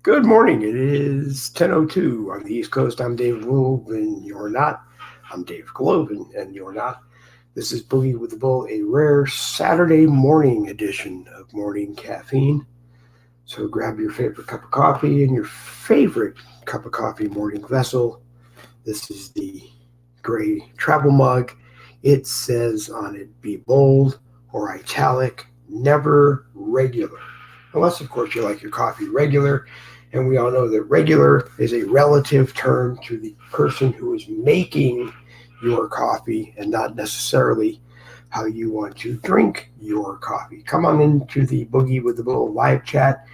Good morning. It is 10:02 on the East Coast. I'm Dave Globe, and you're not. I'm Dave Globe, and you're not. This is Boogie with the Bull, a rare Saturday morning edition of Morning Caffeine. So grab your favorite cup of coffee and your favorite cup of coffee morning vessel. This is the gray travel mug. It says on it, be bold or italic, never regular. Unless, of course, you like your coffee regular. And we all know that regular is a relative term to the person who is making your coffee and not necessarily how you want to drink your coffee. Come on into the Boogie with the Bull live chat.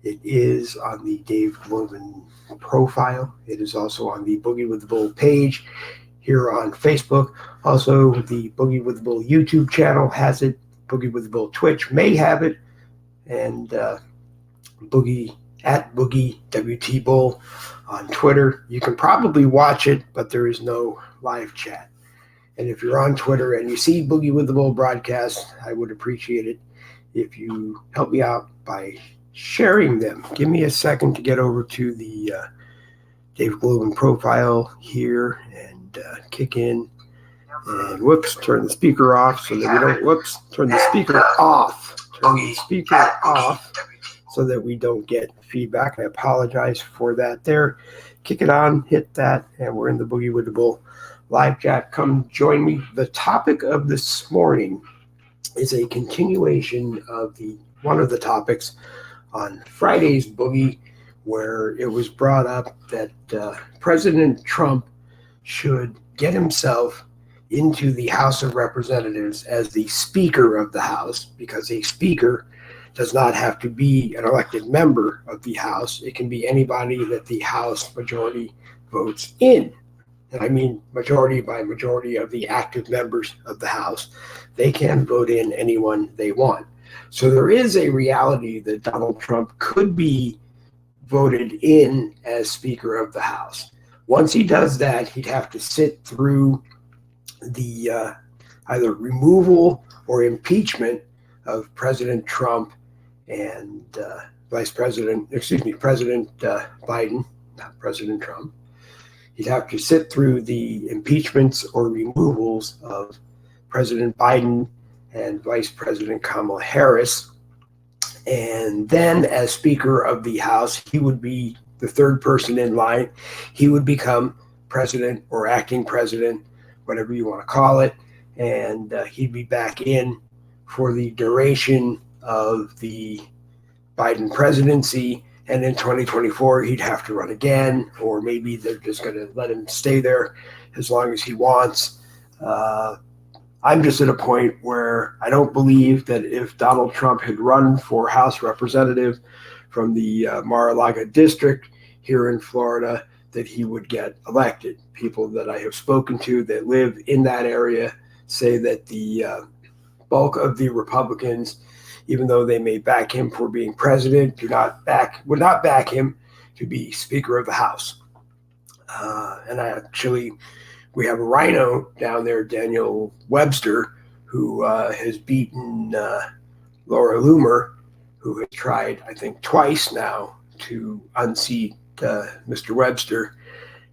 It is on the Dave Globin profile. It is also on the Boogie with the Bull page here on Facebook. Also, the Boogie with the Bull YouTube channel has it. Boogie with the Bull Twitch may have it. And Boogie at Boogie WT Bull on Twitter. You can probably watch it, but there is no live chat. And if you're on Twitter and you see Boogie with the Bull broadcast, I would appreciate it if you help me out by sharing them. Give me a second to get over to the Dave Globin profile here and kick in. And turn the speaker off so that we don't, turn the speaker off. Turn the speaker off so that we don't get feedback. I apologize for that there. Kick it on, hit that, and we're in the Boogie with the Bull live chat. Come join me. The topic of this morning is a continuation of one of the topics on Friday's Boogie, where it was brought up that President Trump should get himself into the House of Representatives as the Speaker of the House, because a Speaker does not have to be an elected member of the House. It can be anybody that the House majority votes in. And I mean majority by majority of the active members of the House. They can vote in anyone they want. So there is a reality that Donald Trump could be voted in as Speaker of the House. Once he does that, he'd have to sit through the either removal or impeachment of President Trump and President Biden, not President Trump. He'd have to sit through the impeachments or removals of President Biden and Vice President Kamala Harris. And then as Speaker of the House, he would be the third person in line. He would become president or acting president, whatever you want to call it, and he'd be back in for the duration of the Biden presidency, and in 2024 he'd have to run again, or maybe they're just going to let him stay there as long as he wants. I'm just at a point where I don't believe that if Donald Trump had run for House Representative from the Mar-a-Lago district here in Florida, that he would get elected. People that I have spoken to that live in that area say that the bulk of the Republicans, even though they may back him for being president, would not back him to be Speaker of the House. We have a rhino down there, Daniel Webster, who has beaten Laura Loomer, who has tried, I think, twice now to unseat Mr. Webster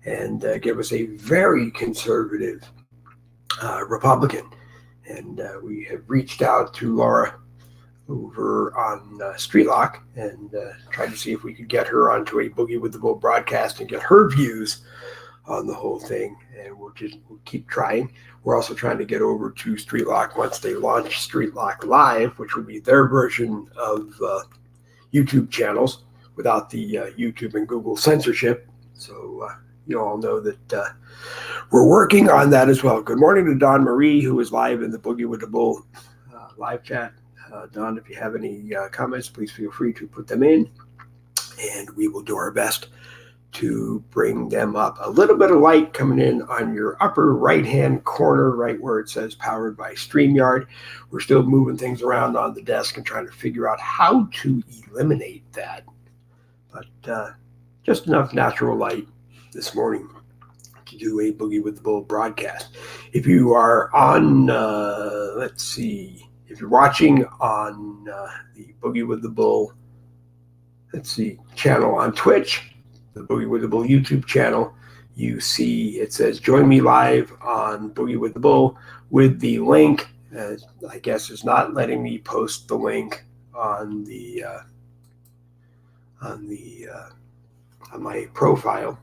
and give us a very conservative Republican. And we have reached out to Laura over on Streetlock and tried to see if we could get her onto a Boogie with the Bull broadcast and get her views on the whole thing. And we'll keep trying. We're also trying to get over to Streetlock once they launch Streetlock Live, which would be their version of YouTube channels without the YouTube and Google censorship. So you all know that we're working on that as well. Good morning to Dawn Marie, who is live in the Boogie with the Bull live chat. Dawn, if you have any comments, please feel free to put them in, and we will do our best to bring them up. A little bit of light coming in on your upper right-hand corner, right where it says powered by StreamYard. We're still moving things around on the desk and trying to figure out how to eliminate that. But just enough natural light this morning to do a Boogie with the Bull broadcast. If you are on, if you're watching on the Boogie with the Bull let's see, channel on Twitch, the Boogie with the Bull YouTube channel, you see it says join me live on Boogie with the Bull with the link. I guess it's not letting me post the link on my profile,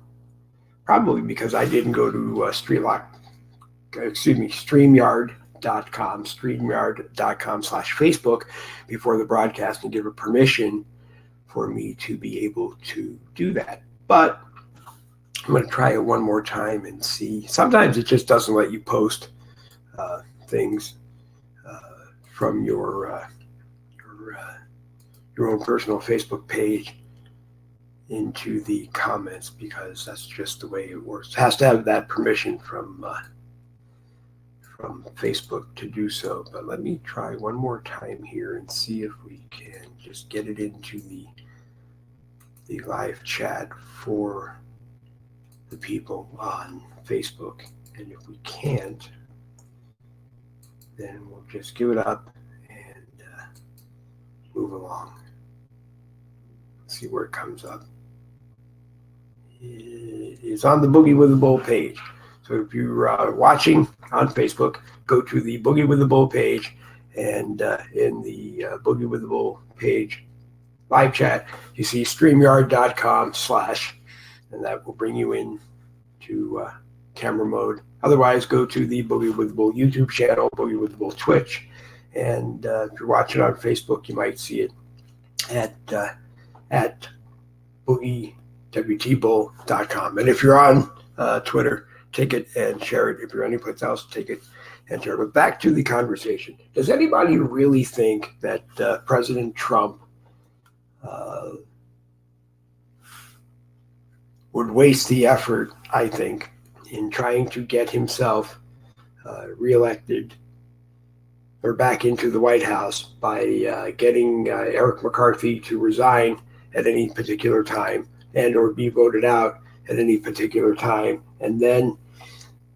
probably because I didn't go to StreamYard.com/Facebook before the broadcast and give it permission for me to be able to do that. But I'm going to try it one more time and see. Sometimes it just doesn't let you post things from your own personal Facebook page into the comments, because that's just the way it works. It has to have that permission from Facebook to do so. But let me try one more time here and see if we can just get it into the live chat for the people on Facebook. And if we can't, then we'll just give it up and move along. See where it comes up. It is on the Boogie with the Bull page. So if you're watching on Facebook, go to the Boogie with the Bull page, and in the Boogie with the Bull page live chat, you see StreamYard.com/ and that will bring you in to camera mode. Otherwise, go to the Boogie with the Bull YouTube channel, Boogie with the Bull Twitch, and if you're watching on Facebook, you might see it at BoogieWTBull.com. And if you're on Twitter, take it and share it. If you're anyplace else, take it and share it. But back to the conversation. Does anybody really think that President Trump would waste the effort, I think, in trying to get himself reelected or back into the White House by getting Eric McCarthy to resign at any particular time and or be voted out at any particular time, and then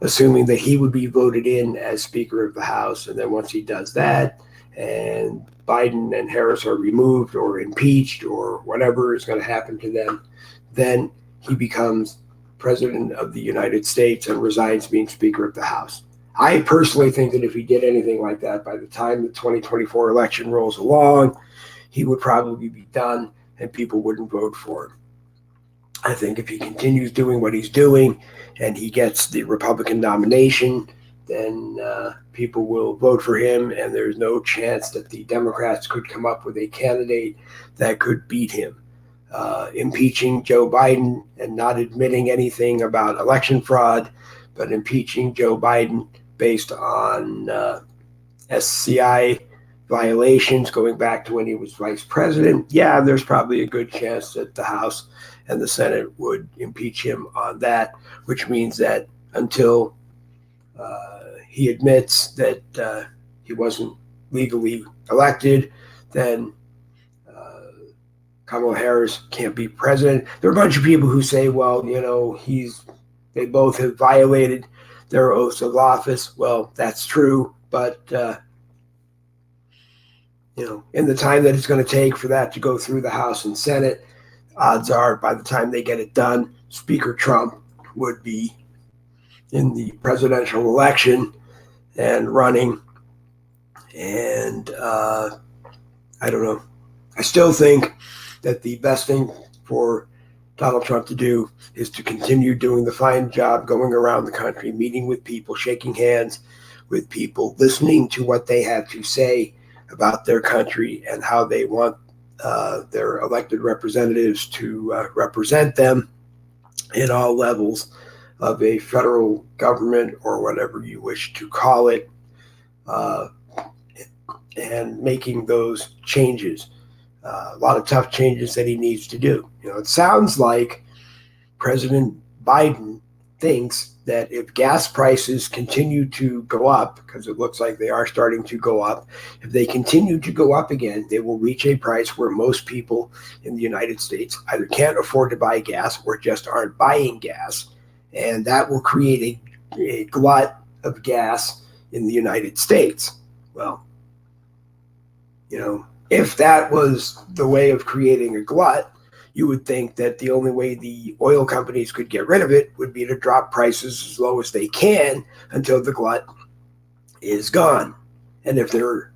assuming that he would be voted in as Speaker of the House, and then once he does that and Biden and Harris are removed or impeached or whatever is going to happen to them, then he becomes President of the United States and resigns being Speaker of the House. I personally think that if he did anything like that, by the time the 2024 election rolls along, he would probably be done and people wouldn't vote for him. I think if he continues doing what he's doing and he gets the Republican nomination, then people will vote for him, and there's no chance that the Democrats could come up with a candidate that could beat him. Impeaching Joe Biden and not admitting anything about election fraud, but impeaching Joe Biden based on SCI violations going back to when he was vice president, yeah, there's probably a good chance that the House and the Senate would impeach him on that, which means that until he admits that he wasn't legally elected, then Kamala Harris can't be president. There are a bunch of people who say, well, you know, they both have violated their oaths of office. Well, that's true, but in the time that it's going to take for that to go through the House and Senate, odds are by the time they get it done, Speaker Trump would be in the presidential election and running. And I don't know. I still think that the best thing for Donald Trump to do is to continue doing the fine job going around the country, meeting with people, shaking hands with people, listening to what they have to say about their country and how they want their elected representatives to represent them in all levels of a federal government or whatever you wish to call it, and making those changes. A lot of tough changes that he needs to do. It sounds like President Biden thinks that if gas prices continue to go up, because it looks like they are starting to go up, if they continue to go up again, they will reach a price where most people in the United States either can't afford to buy gas or just aren't buying gas. And that will create a glut of gas in the United States. Well, if that was the way of creating a glut, you would think that the only way the oil companies could get rid of it would be to drop prices as low as they can until the glut is gone. And if they're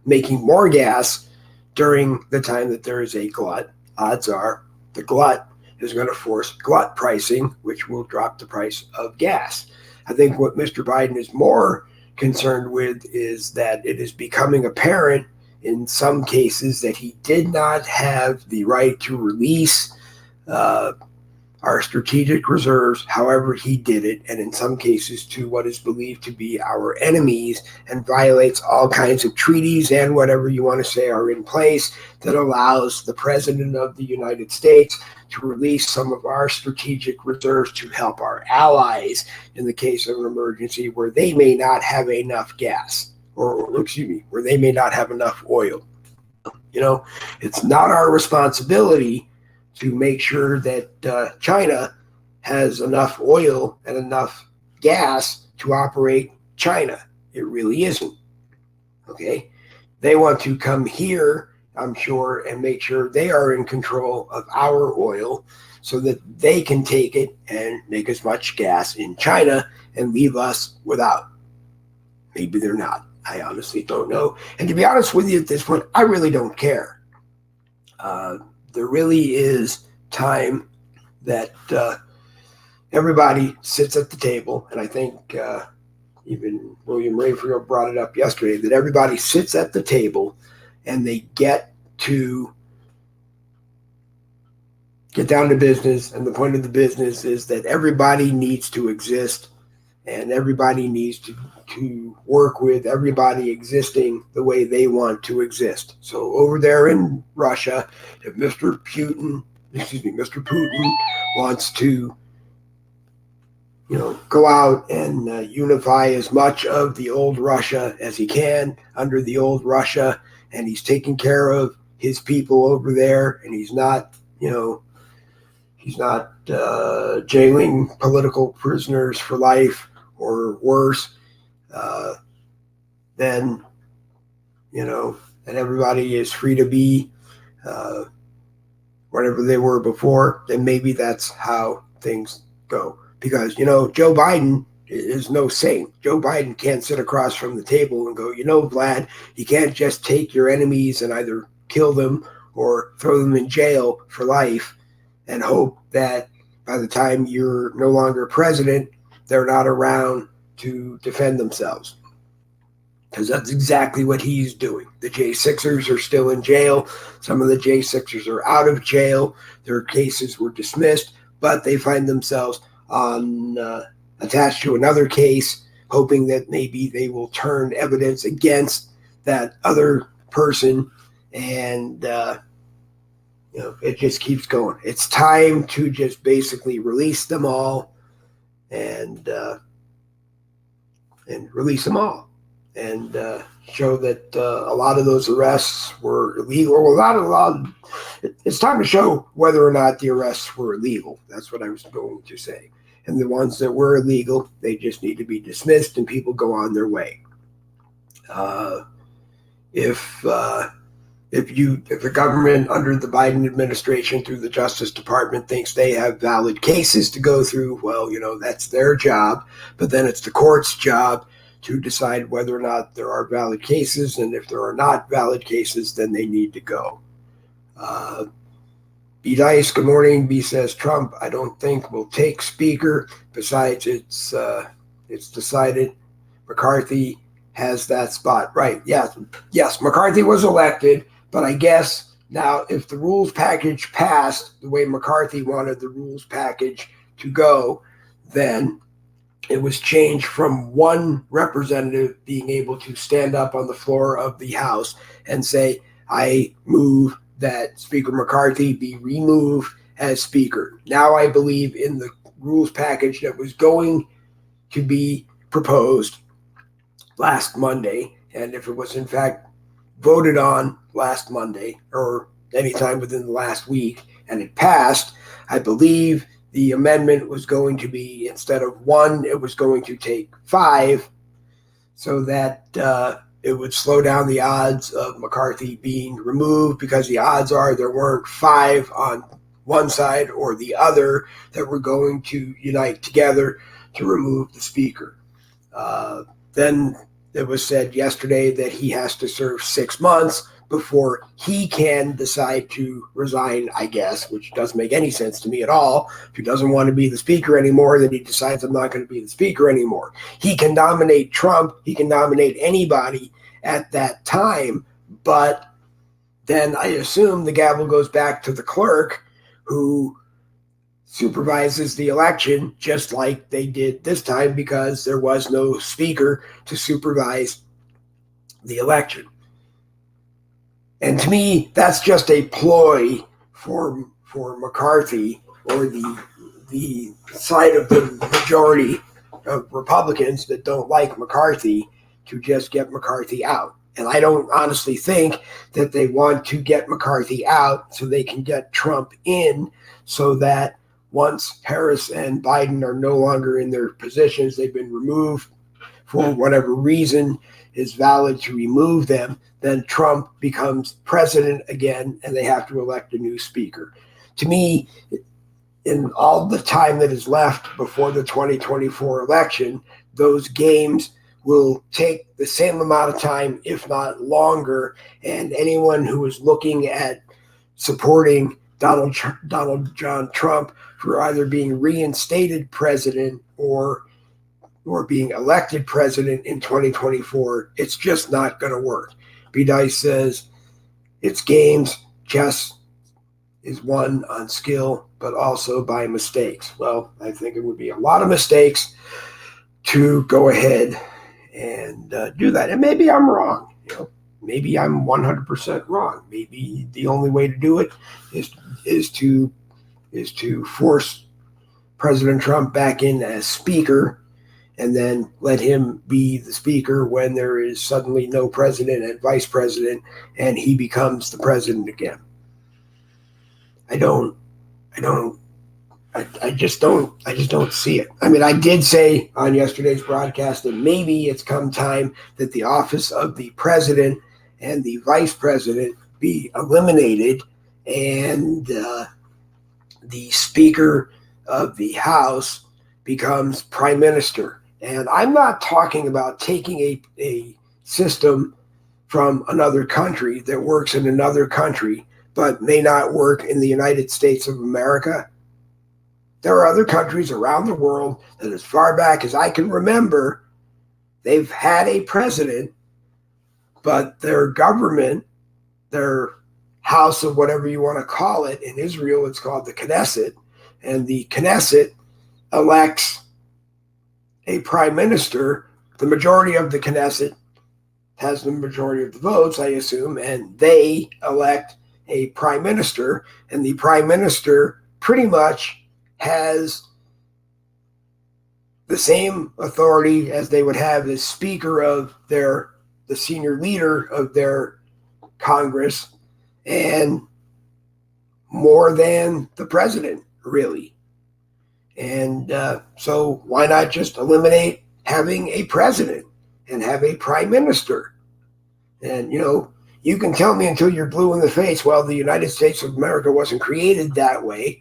making more gas during the time that there is a glut, odds are the glut is going to force glut pricing, which will drop the price of gas. I think what Mr. Biden is more concerned with is that it is becoming apparent in some cases that he did not have the right to release our strategic reserves, however he did it, and in some cases to what is believed to be our enemies, and violates all kinds of treaties and whatever you want to say are in place that allows the President of the United States to release some of our strategic reserves to help our allies in the case of an emergency where they may not have enough gas, or excuse me, where they may not have enough oil. It's not our responsibility to make sure that China has enough oil and enough gas to operate China. It really isn't. Okay? They want to come here, I'm sure, and make sure they are in control of our oil so that they can take it and make as much gas in China and leave us without. Maybe they're not. I honestly don't know. And to be honest with you at this point, I really don't care. There really is time that everybody sits at the table, and I think even William Rayfield brought it up yesterday, that everybody sits at the table and they get down to business, and the point of the business is that everybody needs to exist and everybody needs to work with everybody existing the way they want to exist. So over there in Russia, if Mr. Putin wants to, go out and unify as much of the old Russia as he can under the old Russia, and he's taking care of his people over there, and he's not jailing political prisoners for life or worse, then, and everybody is free to be whatever they were before, then maybe that's how things go. Because, Joe Biden is no saint. Joe Biden can't sit across from the table and go, Vlad, you can't just take your enemies and either kill them or throw them in jail for life and hope that by the time you're no longer president, they're not around to defend themselves. Because that's exactly what he's doing. The J6ers are still in jail. Some of the J6ers are out of jail. Their cases were dismissed, but they find themselves attached to another case, hoping that maybe they will turn evidence against that other person, and it just keeps going. It's time to just basically release them all and release them all, and show that a lot of those arrests were illegal. It's time to show whether or not the arrests were illegal. That's what I was going to say. And the ones that were illegal, they just need to be dismissed and people go on their way. If the government under the Biden administration through the Justice Department thinks they have valid cases to go through, well, that's their job. But then it's the court's job to decide whether or not there are valid cases. And if there are not valid cases, then they need to go. B. Dice, good morning. B says, Trump, I don't think will take speaker. Besides, it's decided McCarthy has that spot. Right. Yes, McCarthy was elected. But I guess now if the rules package passed the way McCarthy wanted the rules package to go, then it was changed from one representative being able to stand up on the floor of the House and say, I move that Speaker McCarthy be removed as Speaker. Now I believe in the rules package that was going to be proposed last Monday, and if it was in fact voted on last Monday or anytime within the last week and it passed, I believe the amendment was going to be, instead of one, it was going to take 5, so that it would slow down the odds of McCarthy being removed, because the odds are there weren't 5 on one side or the other, that were going to unite together to remove the speaker. Then it was said yesterday that he has to serve 6 months before he can decide to resign, I guess, which doesn't make any sense to me at all. If he doesn't want to be the speaker anymore, then he decides, I'm not going to be the speaker anymore. He can nominate Trump. He can nominate anybody at that time, but then I assume the gavel goes back to the clerk, who supervises the election, just like they did this time, because there was no speaker to supervise the election. And to me, that's just a ploy for McCarthy, or the side of the majority of Republicans that don't like McCarthy, to just get McCarthy out. And I don't honestly think that they want to get McCarthy out so they can get Trump in, so that once Harris and Biden are no longer in their positions, they've been removed for whatever reason is valid to remove them, then Trump becomes president again and they have to elect a new speaker. To me, in all the time that is left before the 2024 election, those games will take the same amount of time, if not longer. And anyone who is looking at supporting Donald John Trump for either being reinstated president or being elected president in 2024, it's just not going to work. B-Dice says it's games. Chess is won on skill, but also by mistakes. Well, I think it would be a lot of mistakes to go ahead and do that. And maybe I'm wrong. Maybe I'm 100% wrong. Maybe the only way to do it is to force President Trump back in as speaker, and then let him be the speaker when there is suddenly no president and vice president, and he becomes the president again. I just don't see it. I mean, I did say on yesterday's broadcast that maybe it's come time that the office of the president and the vice president be eliminated, and the Speaker of the House becomes prime minister. And I'm not talking about taking a system from another country that works in another country but may not work in the United States of America. There are other countries around the world that, as far back as I can remember, they've had a president, but their government, their house of whatever you want to call it, in Israel it's called the Knesset, and the Knesset elects a prime minister. The majority of the Knesset has the majority of the votes, I assume, and they elect a prime minister, and the prime minister pretty much has the same authority as they would have as speaker of the senior leader of their Congress, and more than the president, really. And so why not just eliminate having a president and have a prime minister? And, you can tell me until you're blue in the face, well, the United States of America wasn't created that way,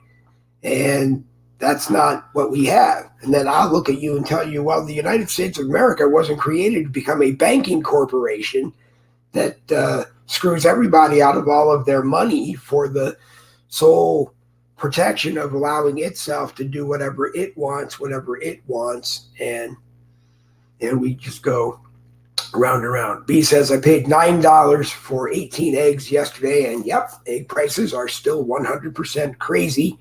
and that's not what we have. And then I'll look at you and tell you, well, the United States of America wasn't created to become a banking corporation that screws everybody out of all of their money for the sole protection of allowing itself to do whatever it wants, whenever it wants, and we just go round and round. B says, I paid $9 for 18 eggs yesterday, and yep, egg prices are still 100% crazy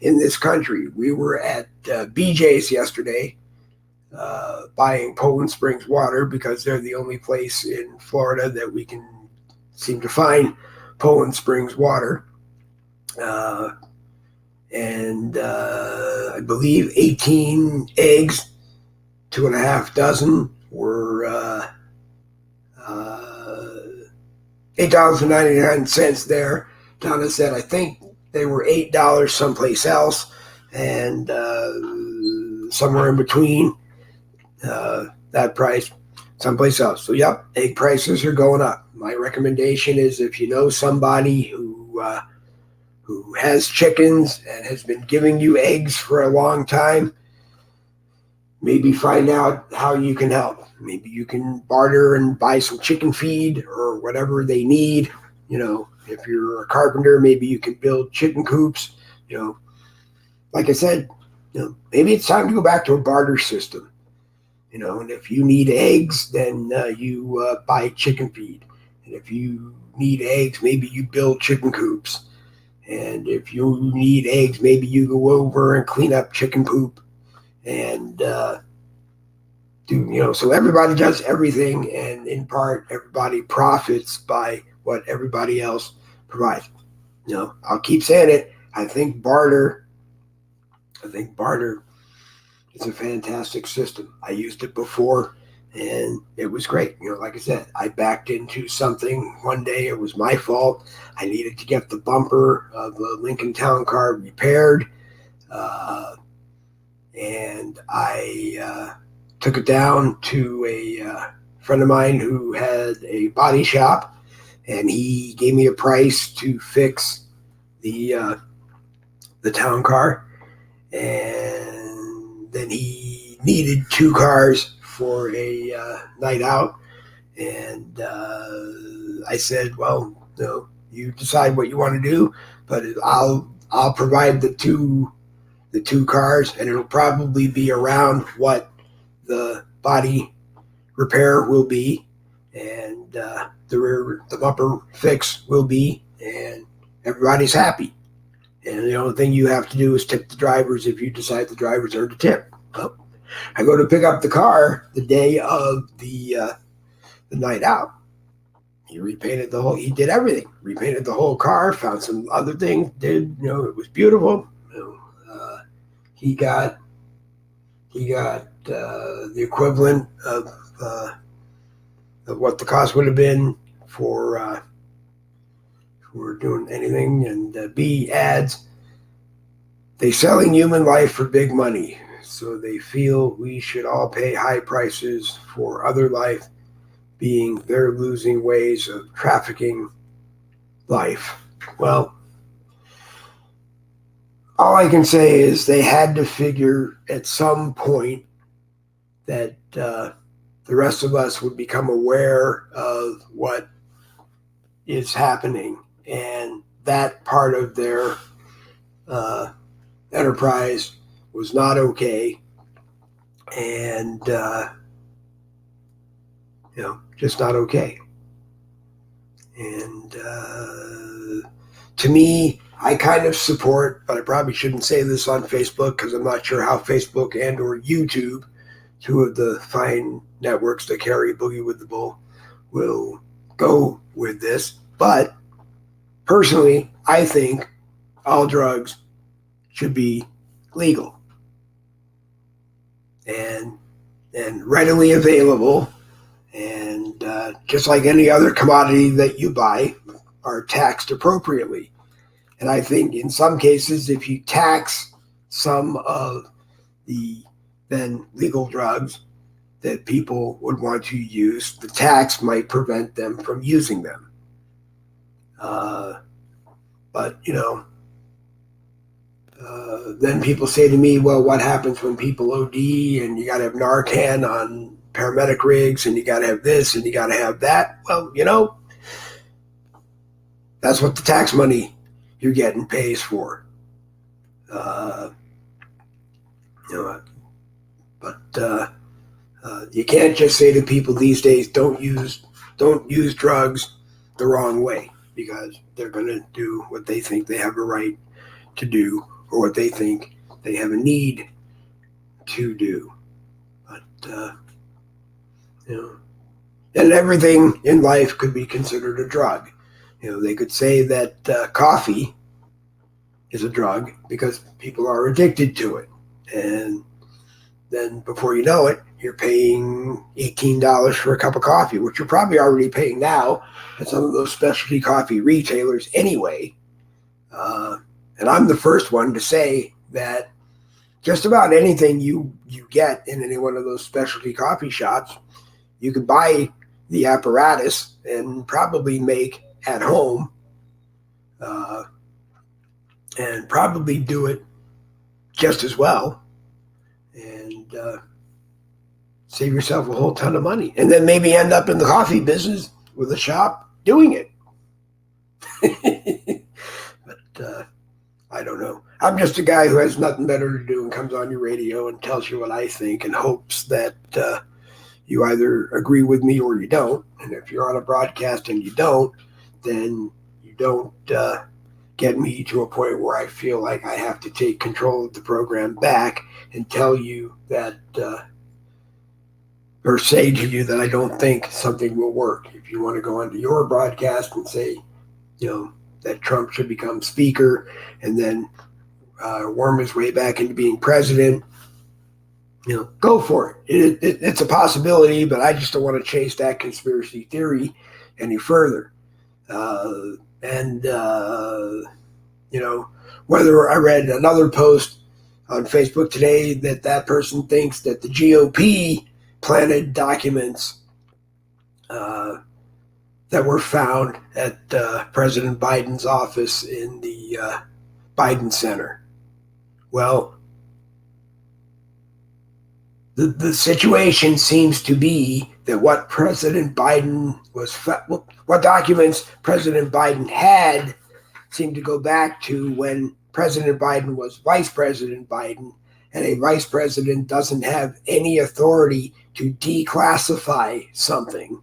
in this country. We were at BJ's yesterday buying Poland Springs water, because they're the only place in Florida that we can seem to find Poland Springs water. And I believe 18 eggs, 2.5 dozen, were $8.99 there. Donna said, I think they were $8 someplace else, and somewhere in between that price someplace else. So, yep, egg prices are going up. My recommendation is, if you know somebody who who has chickens and has been giving you eggs for a long time, maybe find out how you can help. Maybe you can barter and buy some chicken feed or whatever they need. If you're a carpenter, maybe you can build chicken coops. Like I said, maybe it's time to go back to a barter system. And if you need eggs, then you buy chicken feed. And if you need eggs, maybe you build chicken coops. And if you need eggs, maybe you go over and clean up chicken poop and so everybody does everything, and in part, everybody profits by what everybody else provides. I'll keep saying it. I think barter is a fantastic system. I used it before, and it was great. Like I said, I backed into something one day. It was my fault. I needed to get the bumper of the Lincoln Town Car repaired, and I took it down to a friend of mine who had a body shop, and he gave me a price to fix the town car. And then he needed 2 cars for a night out, and I said, well, you decide what you want to do, but I'll provide the two cars, and it'll probably be around what the body repair will be, and the bumper fix will be, and everybody's happy. And the only thing you have to do is tip the drivers if you decide the drivers are to tip. Well, I go to pick up the car the day of the night out. He did everything. Repainted the whole car, found some other things, it was beautiful. He got the equivalent of what the cost would have been for doing anything. And B adds, they selling human life for big money, so they feel we should all pay high prices for other life, being their losing ways of trafficking life. Well, all I can say is they had to figure at some point that the rest of us would become aware of what is happening, and that part of their enterprise was not okay, and just not okay. And to me, I kind of support, but I probably shouldn't say this on Facebook because I'm not sure how Facebook and or YouTube, 2 of the fine networks that carry Boogie with the Bull, will go with this. But personally, I think all drugs should be legal and readily available, and just like any other commodity that you buy, are taxed appropriately. And I think in some cases, if you tax some of the then legal drugs that people would want to use, the tax might prevent them from using them. But then people say to me, well, what happens when people OD, and you got to have Narcan on paramedic rigs, and you got to have this, and you got to have that? Well, that's what the tax money you're getting pays for. But you can't just say to people these days, don't use drugs the wrong way, because they're going to do what they think they have a right to do, or what they think they have a need to do. But and everything in life could be considered a drug. They could say that coffee is a drug because people are addicted to it, and then before you know it, you're paying $18 for a cup of coffee, which you're probably already paying now at some of those specialty coffee retailers anyway. And I'm the first one to say that just about anything you get in any one of those specialty coffee shops, you can buy the apparatus and probably make at home and probably do it just as well, and save yourself a whole ton of money, and then maybe end up in the coffee business with a shop doing it. But I don't know. I'm just a guy who has nothing better to do and comes on your radio and tells you what I think and hopes that you either agree with me or you don't. And if you're on a broadcast and you don't, then you don't get me to a point where I feel like I have to take control of the program back and tell you that or say to you that I don't think something will work. If you want to go onto your broadcast and say, that Trump should become speaker and then worm his way back into being president, go for it. It's a possibility, but I just don't want to chase that conspiracy theory any further. Whether I read another post on Facebook today that person thinks that the GOP planted documents that were found at President Biden's office in the Biden Center. Well, the situation seems to be that what documents President Biden had seemed to go back to when President Biden was Vice President Biden, and a vice president doesn't have any authority to declassify something.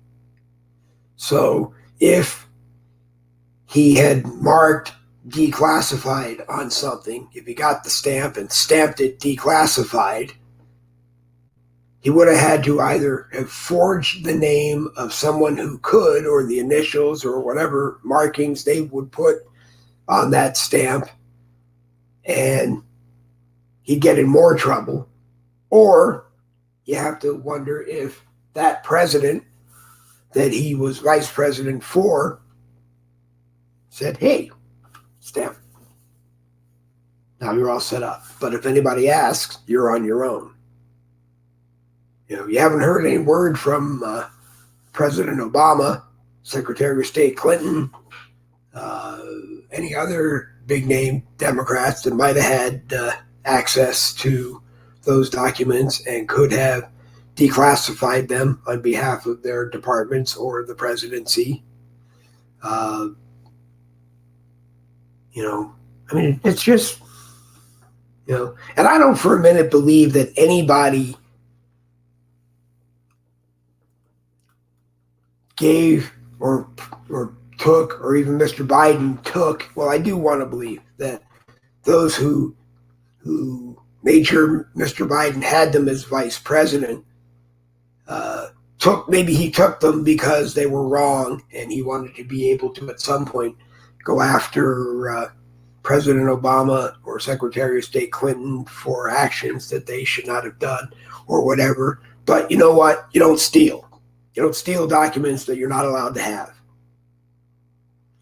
So if he had marked declassified on something, if he got the stamp and stamped it declassified, he would have had to either have forged the name of someone who could, or the initials or whatever markings they would put on that stamp, and he'd get in more trouble. Or you have to wonder if that president that he was vice president for said, hey, stamp. Now you're all set up. But if anybody asks, you're on your own. You haven't heard any word from President Obama, Secretary of State Clinton, any other big name Democrats that might have had access to those documents and could have declassified them on behalf of their departments or the presidency. It's just, and I don't for a minute believe that anybody gave or took, or even Mr. Biden took. Well, I do want to believe that those who made sure Mr. Biden had them as vice president maybe he took them because they were wrong, and he wanted to be able to at some point go after President Obama or Secretary of State Clinton for actions that they should not have done or whatever. But you know what? You don't steal. You don't steal documents that you're not allowed to have.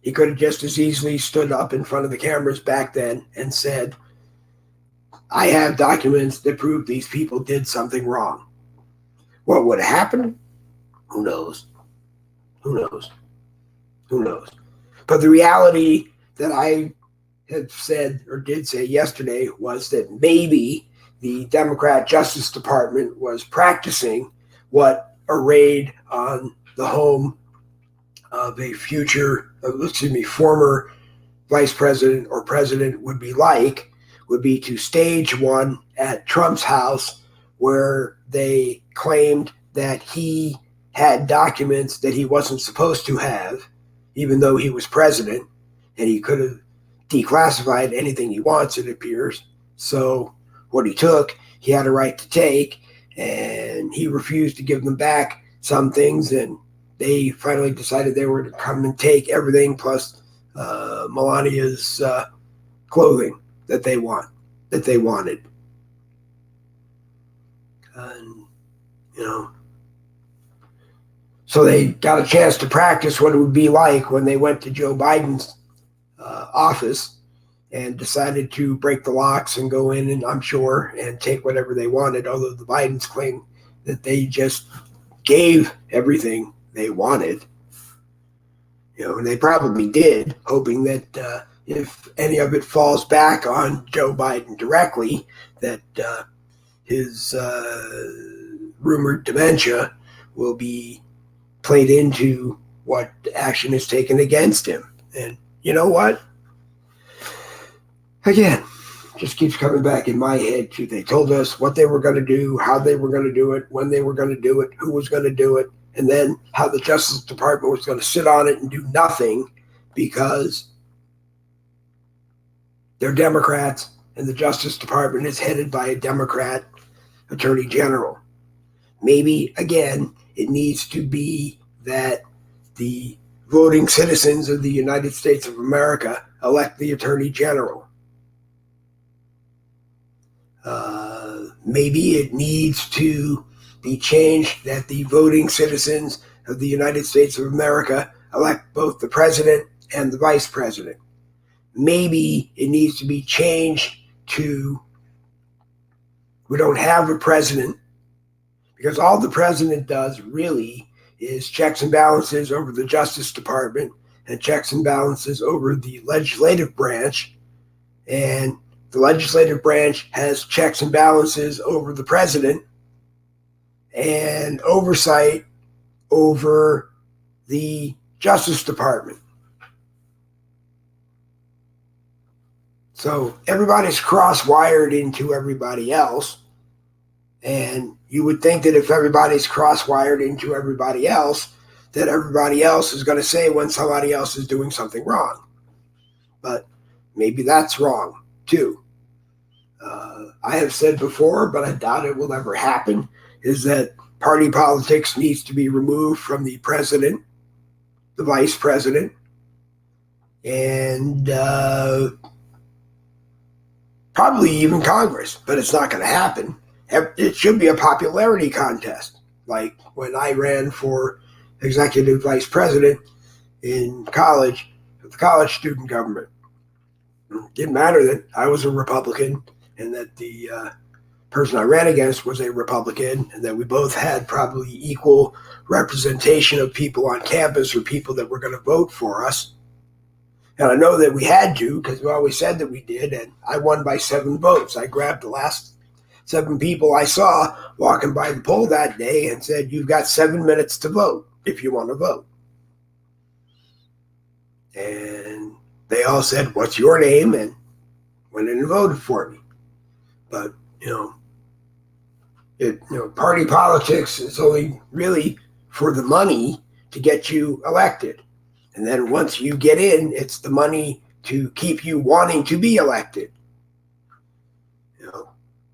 He could have just as easily stood up in front of the cameras back then and said, I have documents that prove these people did something wrong. What would have happened? Who knows? Who knows? Who knows? But the reality that I had said or did say yesterday was that maybe the Democrat Justice Department was practicing what a raid on the home of a former vice president or president would be to stage one at Trump's house where they claimed that he had documents that he wasn't supposed to have, even though he was president, and he could have declassified anything he wants, it appears. So what he took, he had a right to take, and he refused to give them back some things, and they finally decided they were to come and take everything plus Melania's clothing that they wanted. And, so they got a chance to practice what it would be like when they went to Joe Biden's office and decided to break the locks and go in, and I'm sure, and take whatever they wanted, although the Bidens claim that they just gave everything they wanted. And they probably did, hoping that if any of it falls back on Joe Biden directly, that his rumored dementia will be played into what action is taken against him. And you know what? Again, just keeps coming back in my head too. They told us what they were going to do, how they were going to do it, when they were going to do it, who was going to do it, and then how the Justice Department was going to sit on it and do nothing because they're Democrats and the Justice Department is headed by a Democrat Attorney General. Maybe, again, it needs to be that the voting citizens of the United States of America elect the Attorney General. Maybe it needs to be changed that the voting citizens of the United States of America elect both the president and the vice president. Maybe it needs to be changed to we don't have a president, because all the president does really is checks and balances over the Justice Department and checks and balances over the legislative branch. And the legislative branch has checks and balances over the president and oversight over the Justice Department. So everybody's cross-wired into everybody else. And you would think that if everybody's cross-wired into everybody else, that everybody else is going to say when somebody else is doing something wrong. But maybe that's wrong, too. I have said before, but I doubt it will ever happen, is that party politics needs to be removed from the president, the vice president, and probably even Congress. But it's not going to happen. It should be a popularity contest, like when I ran for executive vice president in college, with the college student government. It didn't matter that I was a Republican and that the person I ran against was a Republican, and that we both had probably equal representation of people on campus or people that were going to vote for us. And I know that we had to, because we always said that we did, and I won by 7 votes. I grabbed the last 7 people I saw walking by the poll that day and said, "You've got 7 minutes to vote if you want to vote." And they all said, "What's your name?" and went in and voted for me. But, party politics is only really for the money to get you elected. And then once you get in, it's the money to keep you wanting to be elected.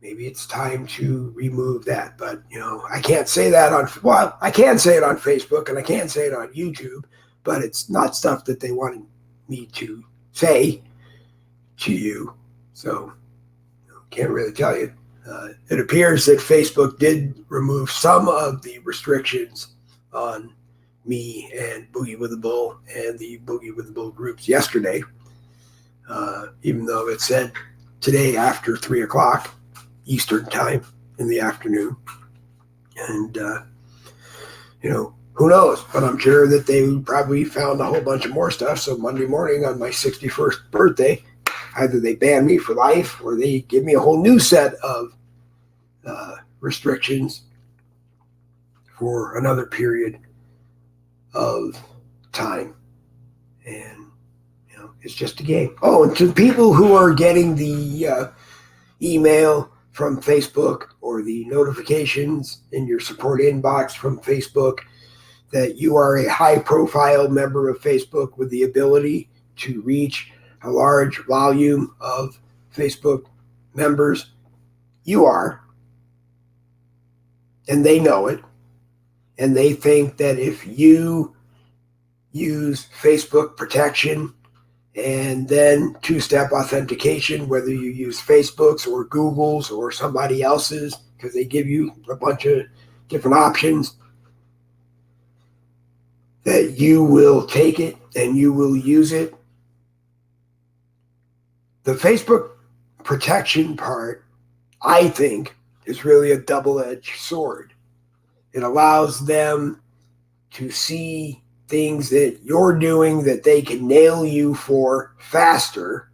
Maybe it's time to remove that. But, I can't say that I can say it on Facebook and I can say it on YouTube, but it's not stuff that they wanted me to say to you. So, can't really tell you. It appears that Facebook did remove some of the restrictions on me and Boogie with the Bull and the Boogie with the Bull groups yesterday, even though it said today after 3 o'clock Eastern time in the afternoon. And, who knows? But I'm sure that they probably found a whole bunch of more stuff. So Monday morning on my 61st birthday, either they ban me for life or they give me a whole new set of restrictions for another period of time. And, it's just a game. Oh, and to the people who are getting the email from Facebook or the notifications in your support inbox from Facebook that you are a high-profile member of Facebook with the ability to reach a large volume of Facebook members, you are. And they know it. And they think that if you use Facebook protection and then 2-step authentication, whether you use Facebook's or Google's or somebody else's, because they give you a bunch of different options, that you will take it and you will use it. The Facebook protection part, I think, is really a double-edged sword. It allows them to see things that you're doing that they can nail you for faster.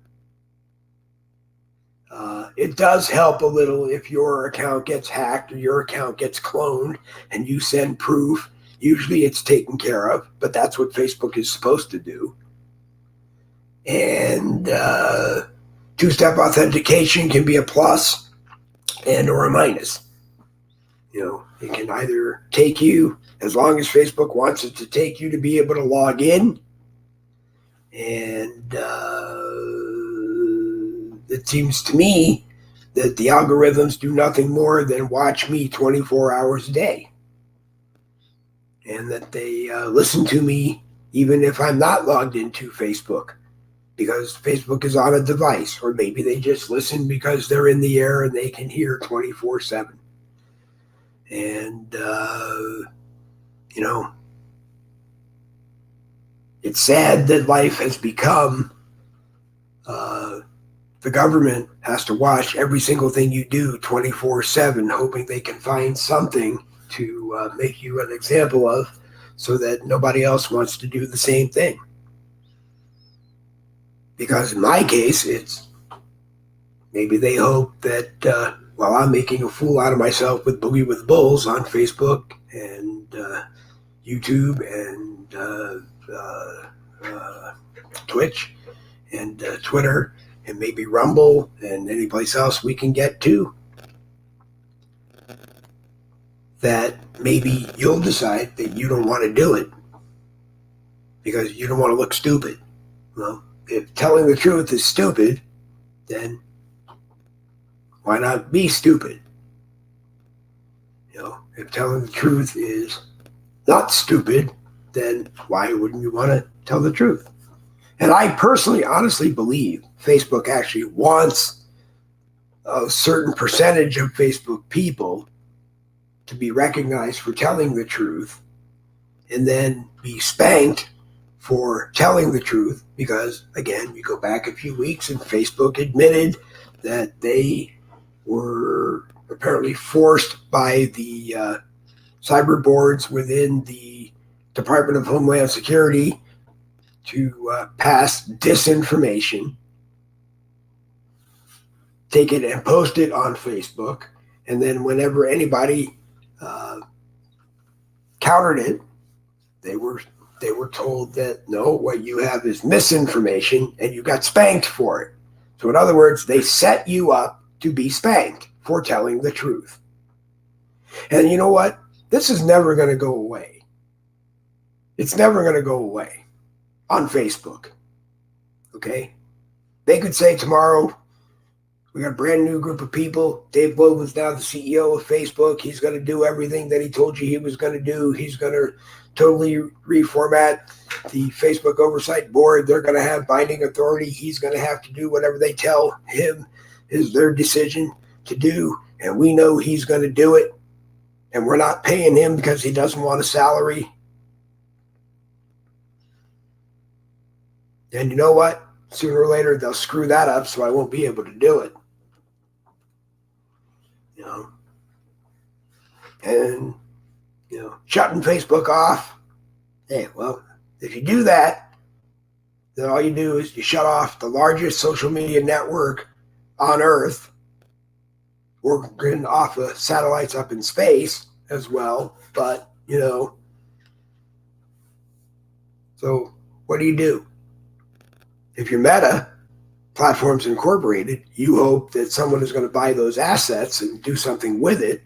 It does help a little if your account gets hacked or your account gets cloned and you send proof. Usually it's taken care of, but that's what Facebook is supposed to do. And two-step authentication can be a plus and or a minus. It can either take you, as long as Facebook wants it to take you to be able to log in. And it seems to me that the algorithms do nothing more than watch me 24 hours a day. And that they listen to me even if I'm not logged into Facebook, because Facebook is on a device. Or maybe they just listen because they're in the air and they can hear 24/7. And, it's sad that life has become, the government has to watch every single thing you do 24/7, hoping they can find something to make you an example of so that nobody else wants to do the same thing. Because in my case, it's maybe they hope that while I'm making a fool out of myself with Boogie with Bulls on Facebook and YouTube and Twitch and Twitter and maybe Rumble and any place else we can get to, that maybe you'll decide that you don't want to do it because you don't want to look stupid. Well, if telling the truth is stupid, then why not be stupid? If telling the truth is not stupid, then why wouldn't you want to tell the truth? And I personally, honestly believe Facebook actually wants a certain percentage of Facebook people to be recognized for telling the truth and then be spanked for telling the truth. Because, again, you go back a few weeks and Facebook admitted that they were apparently forced by the cyber boards within the Department of Homeland Security to pass disinformation, take it and post it on Facebook, and then whenever anybody countered it, they were told that no, what you have is misinformation, and you got spanked for it. So in other words, they set you up to be spanked for telling the truth. And you know what? This is never going to go away. It's never going to go away on Facebook. Okay? They could say tomorrow, we got a brand new group of people. Dave Glover's now the CEO of Facebook. He's going to do everything that he told you he was going to do. He's going to totally reformat the Facebook Oversight Board. They're going to have binding authority. He's going to have to do whatever they tell him is their decision to do. And we know he's going to do it. And we're not paying him because he doesn't want a salary. And you know what? Sooner or later, they'll screw that up, so I won't be able to do it. And, shutting Facebook off. Hey, well, if you do that, then all you do is you shut off the largest social media network on Earth, working off of satellites up in space as well. But, so what do? If you're Meta, Platforms Incorporated, you hope that someone is going to buy those assets and do something with it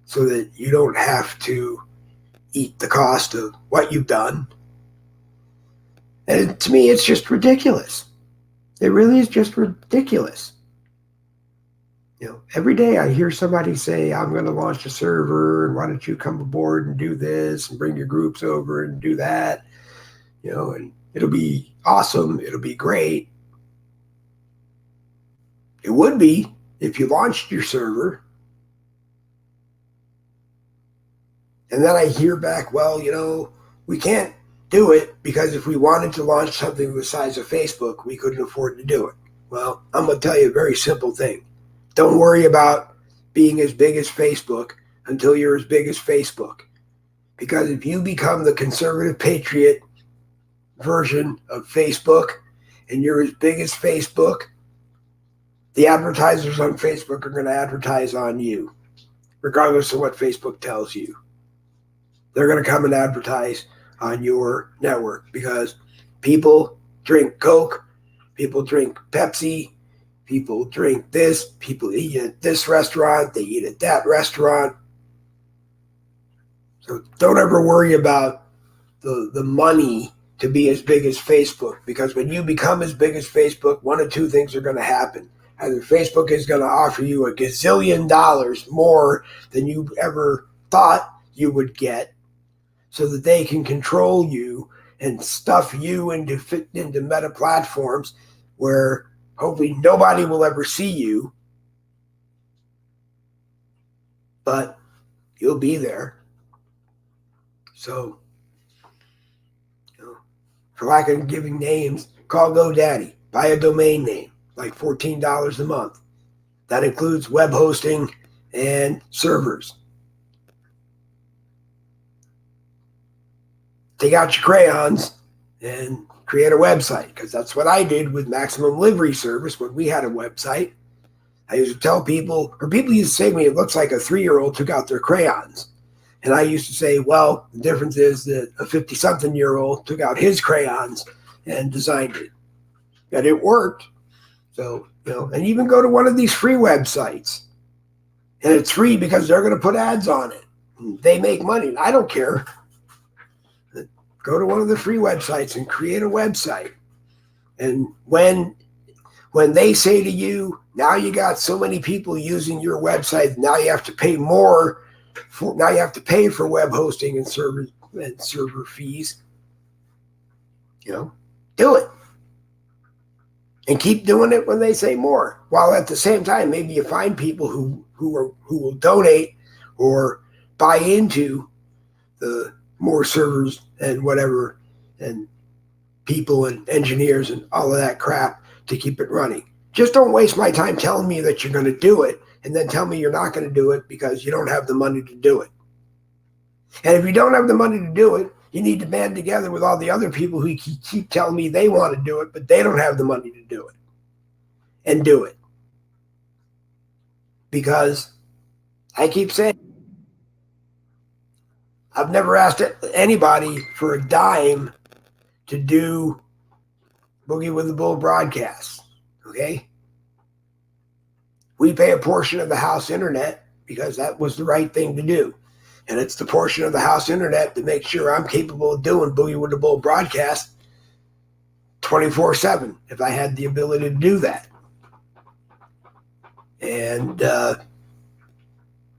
so that you don't have to eat the cost of what you've done. And to me, it's just ridiculous. It really is just ridiculous. Every day I hear somebody say, I'm going to launch a server, and why don't you come aboard and do this and bring your groups over and do that, and it'll be awesome. It'll be great. It would be if you launched your server. And then I hear back, well, we can't do it because if we wanted to launch something the size of Facebook, we couldn't afford to do it. Well, I'm going to tell you a very simple thing. Don't worry about being as big as Facebook until you're as big as Facebook. Because if you become the conservative patriot version of Facebook and you're as big as Facebook, the advertisers on Facebook are going to advertise on you, regardless of what Facebook tells you. They're going to come and advertise on your network because people drink Coke, people drink Pepsi, people drink this, people eat at this restaurant, they eat at that restaurant. So don't ever worry about the money to be as big as Facebook, because when you become as big as Facebook, one of two things are going to happen. Either Facebook is going to offer you a gazillion dollars more than you ever thought you would get so that they can control you and stuff you into meta platforms where hopefully nobody will ever see you, but you'll be there. So, for lack of giving names, call GoDaddy, buy a domain name, like $14 a month. That includes web hosting and servers. Take out your crayons and create a website, because that's what I did with Maximum Livery Service when we had a website. I used to tell people, or people used to say to me, it looks like a 3-year-old took out their crayons. And I used to say, well, the difference is that a 50-something-year-old took out his crayons and designed it. And it worked. So, and even go to one of these free websites. And it's free because they're going to put ads on it. They make money. I don't care. Go to one of the free websites and create a website. And when they say to you, now you got so many people using your website, now you have to pay more. Now you have to pay for web hosting and server fees. Do it. And keep doing it when they say more. While at the same time, maybe you find people who will donate or buy into the more servers and whatever, and people and engineers and all of that crap to keep it running. Just don't waste my time telling me that you're going to do it and then tell me you're not going to do it because you don't have the money to do it. And if you don't have the money to do it, you need to band together with all the other people who keep telling me they want to do it, but they don't have the money to do it. And do it. Because I keep saying, I've never asked anybody for a dime to do Boogie with the Bull broadcasts. Okay? We pay a portion of the house internet because that was the right thing to do. And it's the portion of the house internet to make sure I'm capable of doing Boogie with the Bull broadcast 24/7 if I had the ability to do that. And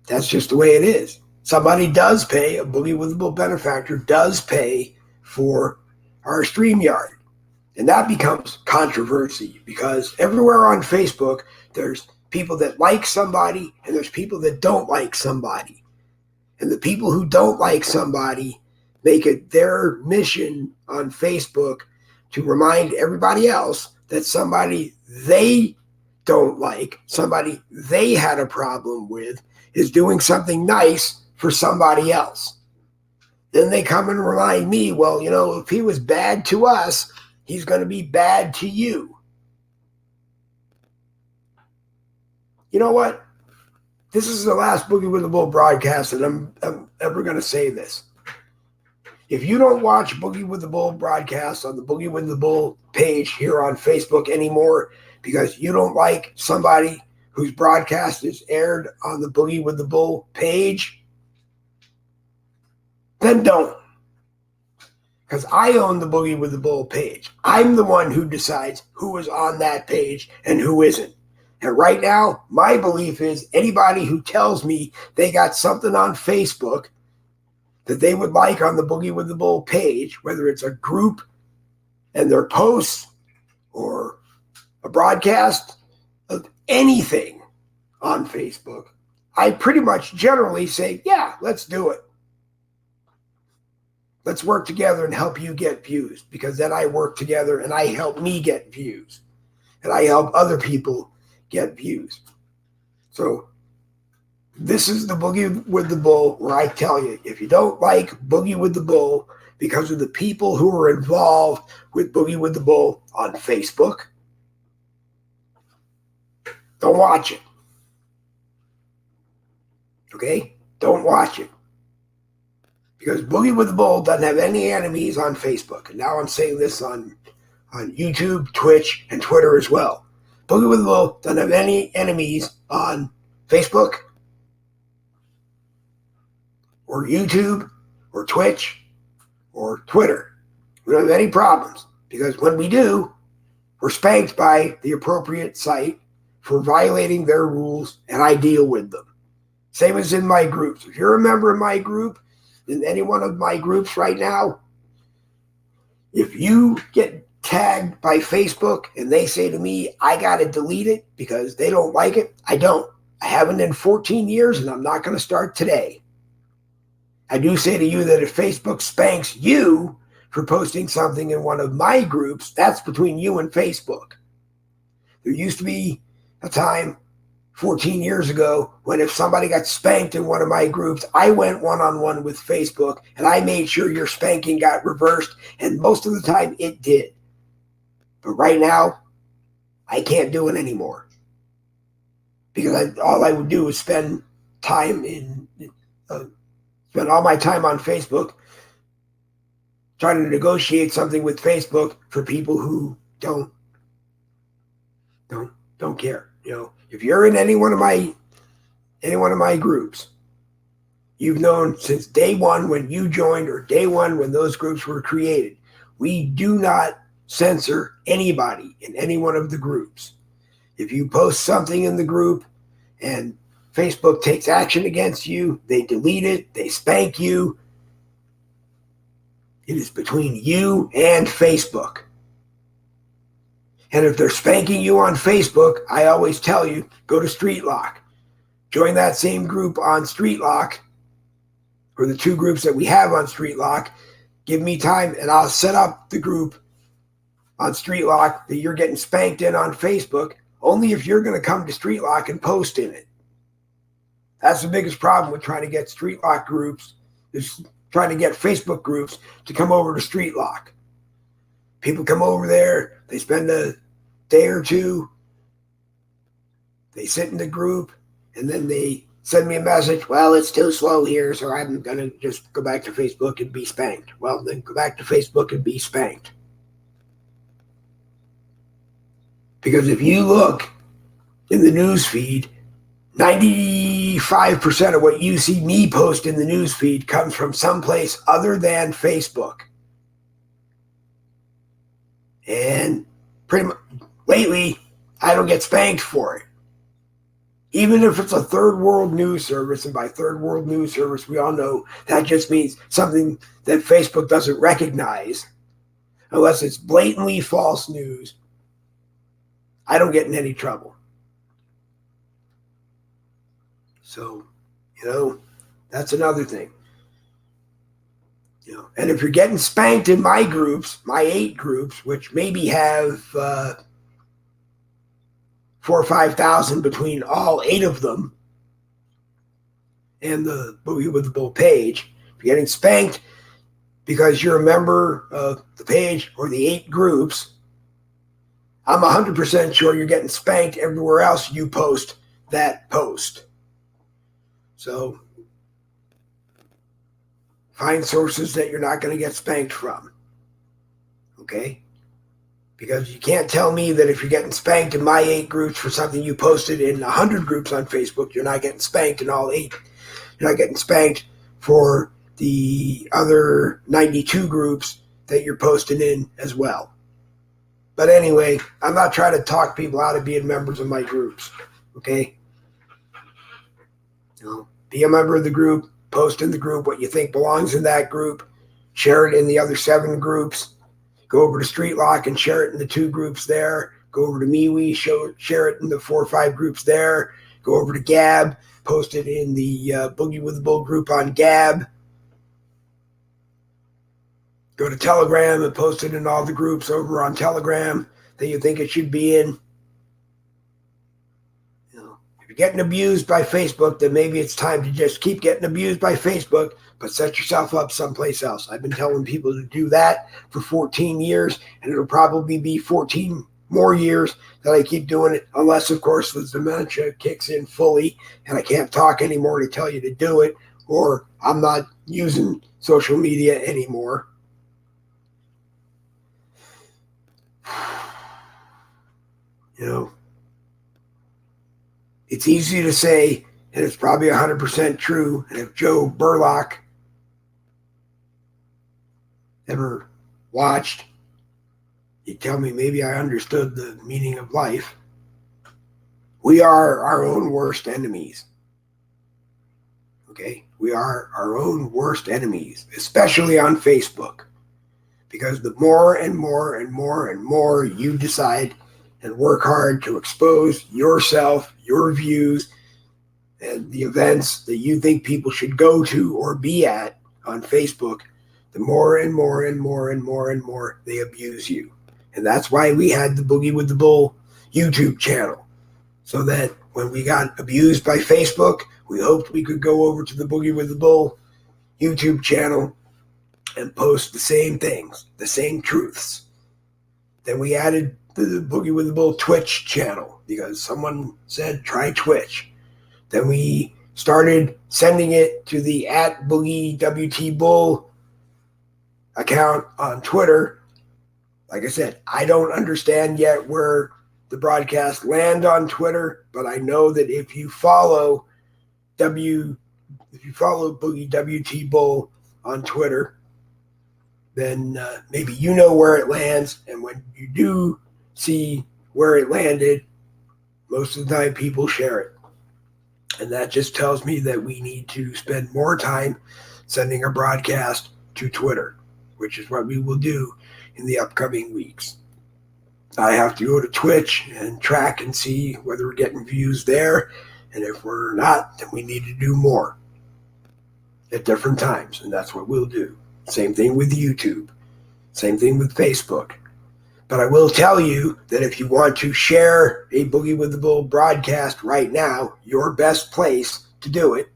that's just the way it is. Somebody does pay, a Boogie with the Bull benefactor does pay for our StreamYard. And that becomes controversy because everywhere on Facebook, there's people that like somebody and there's people that don't like somebody. And the people who don't like somebody make it their mission on Facebook to remind everybody else that somebody they don't like, somebody they had a problem with, is doing something nice for somebody else. Then they come and remind me, well, if he was bad to us, he's going to be bad to you. You know what? This is the last Boogie with the Bull broadcast, and I'm ever going to say this. If you don't watch Boogie with the Bull broadcast on the Boogie with the Bull page here on Facebook anymore because you don't like somebody whose broadcast is aired on the Boogie with the Bull page, then don't. Because I own the Boogie with the Bull page. I'm the one who decides who is on that page and who isn't. And right now, my belief is anybody who tells me they got something on Facebook that they would like on the Boogie with the Bull page, whether it's a group and their posts or a broadcast of anything on Facebook, I pretty much generally say, yeah, let's do it. Let's work together and help you get views, because then I work together and I help me get views and I help other people get views. So This is the Boogie with the Bull, where I tell you, if you don't like Boogie with the Bull because of the people who are involved with Boogie with the Bull on Facebook, don't watch it. Okay? Don't watch it. Because Boogie with the Bull doesn't have any enemies on Facebook. And now I'm saying this on YouTube, Twitch, and Twitter as well. Boogie with the Bull doesn't have any enemies on Facebook or YouTube or Twitch or Twitter. We don't have any problems, because when we do, we're spanked by the appropriate site for violating their rules, and I deal with them. Same as in my groups. If you're a member of my group, in any one of my groups right now, if you get tagged by Facebook and they say to me, I got to delete it because they don't like it, I don't. I haven't in 14 years, and I'm not going to start today. I do say to you that if Facebook spanks you for posting something in one of my groups, that's between you and Facebook. There used to be a time 14 years ago when if somebody got spanked in one of my groups, I went one-on-one with Facebook and I made sure your spanking got reversed, and most of the time it did. But right now, I can't do it anymore, because all I would do is spend all my time on Facebook trying to negotiate something with Facebook for people who don't care. You know, if you're in any one of my groups, you've known since day one when you joined, or day one when those groups were created, we do not censor anybody in any one of the groups. If you post something in the group and Facebook takes action against you, they delete it, they spank you, it is between you and Facebook. And if they're spanking you on Facebook, I always tell you, go to StreetLock. Join that same group on StreetLock, or the two groups that we have on StreetLock. Give me time and I'll set up the group on StreetLock that you're getting spanked in on Facebook, only if you're going to come to StreetLock and post in it. That's the biggest problem with trying to get StreetLock groups, is trying to get Facebook groups to come over to StreetLock. People come over there, they spend a day or two, they sit in the group, and then they send me a message, well, it's too slow here, so I'm going to just go back to Facebook and be spanked. Well, then go back to Facebook and be spanked. Because if you look in the news feed, 95% of what you see me post in the news feed comes from someplace other than Facebook. And pretty much lately, I don't get spanked for it. Even if it's a third world news service, and by third world news service, we all know that just means something that Facebook doesn't recognize, unless it's blatantly false news, I don't get in any trouble. So, that's another thing. And if you're getting spanked in my groups, my 8 groups, which maybe have 4,000 or 5,000 between all 8 of them, and the Boogie with the Bull page, if you're getting spanked because you're a member of the page or the 8 groups, I'm 100% sure you're getting spanked everywhere else you post that post. So find sources that you're not going to get spanked from. Okay? Because you can't tell me that if you're getting spanked in my 8 groups for something you posted in 100 groups on Facebook, you're not getting spanked in all 8. You're not getting spanked for the other 92 groups that you're posting in as well. But anyway, I'm not trying to talk people out of being members of my groups. Okay? Be a member of the group, post in the group what you think belongs in that group, share it in the other 7 groups, go over to StreetLock and share it in the 2 groups there, go over to MeWe, share it in the 4 or 5 groups there, go over to Gab, post it in the Boogie with the Bull group on Gab, go to Telegram and post it in all the groups over on Telegram that you think it should be in. If you're getting abused by Facebook, then maybe it's time to just keep getting abused by Facebook, but set yourself up someplace else. I've been telling people to do that for 14 years, and it'll probably be 14 more years that I keep doing it, unless, of course, the dementia kicks in fully and I can't talk anymore to tell you to do it, or I'm not using social media anymore. You know, it's easy to say, and it's probably 100% true, and if Joe Burlock ever watched, he'd tell me maybe I understood the meaning of life. We are our own worst enemies. Okay? We are our own worst enemies, especially on Facebook. Because the more and more and more and more you decide and work hard to expose yourself, your views, and the events that you think people should go to or be at on Facebook, the more and more and more and more and more they abuse you. And that's why we had the Boogie with the Bull YouTube channel. So that when we got abused by Facebook, we hoped we could go over to the Boogie with the Bull YouTube channel and post the same things, the same truths. Then we added the Boogie with the Bull Twitch channel because someone said, try Twitch. Then we started sending it to the @BoogieWTBull account on Twitter. Like I said, I don't understand yet where the broadcast land on Twitter, but I know that if you follow Boogie WT Bull on Twitter, then maybe you know where it lands. And when you do see where it landed, most of the time people share it. And that just tells me that we need to spend more time sending a broadcast to Twitter, which is what we will do in the upcoming weeks. I have to go to Twitch and track and see whether we're getting views there. And if we're not, then we need to do more at different times. And that's what we'll do. Same thing with YouTube. Same thing with Facebook. But I will tell you that if you want to share a Boogie with the Bull broadcast right now, your best place to do it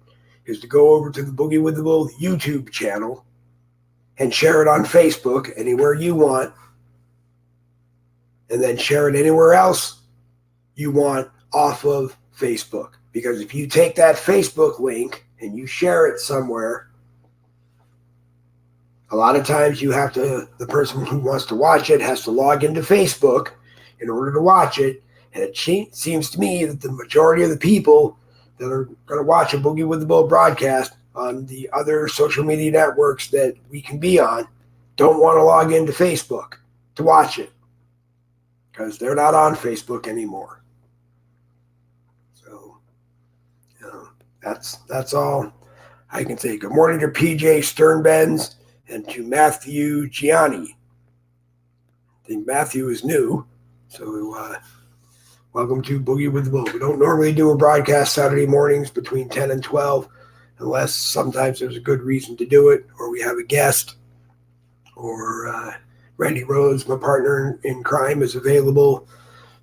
is to go over to the Boogie with the Bull YouTube channel and share it on Facebook anywhere you want, and then share it anywhere else you want off of Facebook. Because if you take that Facebook link and you share it somewhere, a lot of times you have to, the person who wants to watch it has to log into Facebook in order to watch it. And it seems to me that the majority of the people that are going to watch a Boogie with the Bull broadcast on the other social media networks that we can be on don't want to log into Facebook to watch it because they're not on Facebook anymore. So, you know, that's all I can say. Good morning to PJ Sternbenz and to Matthew Gianni. I think Matthew is new, so welcome to Boogie with the Bull. We don't normally do a broadcast Saturday mornings between 10 and 12, unless sometimes there's a good reason to do it, or we have a guest, or Randy Rhodes, my partner in crime, is available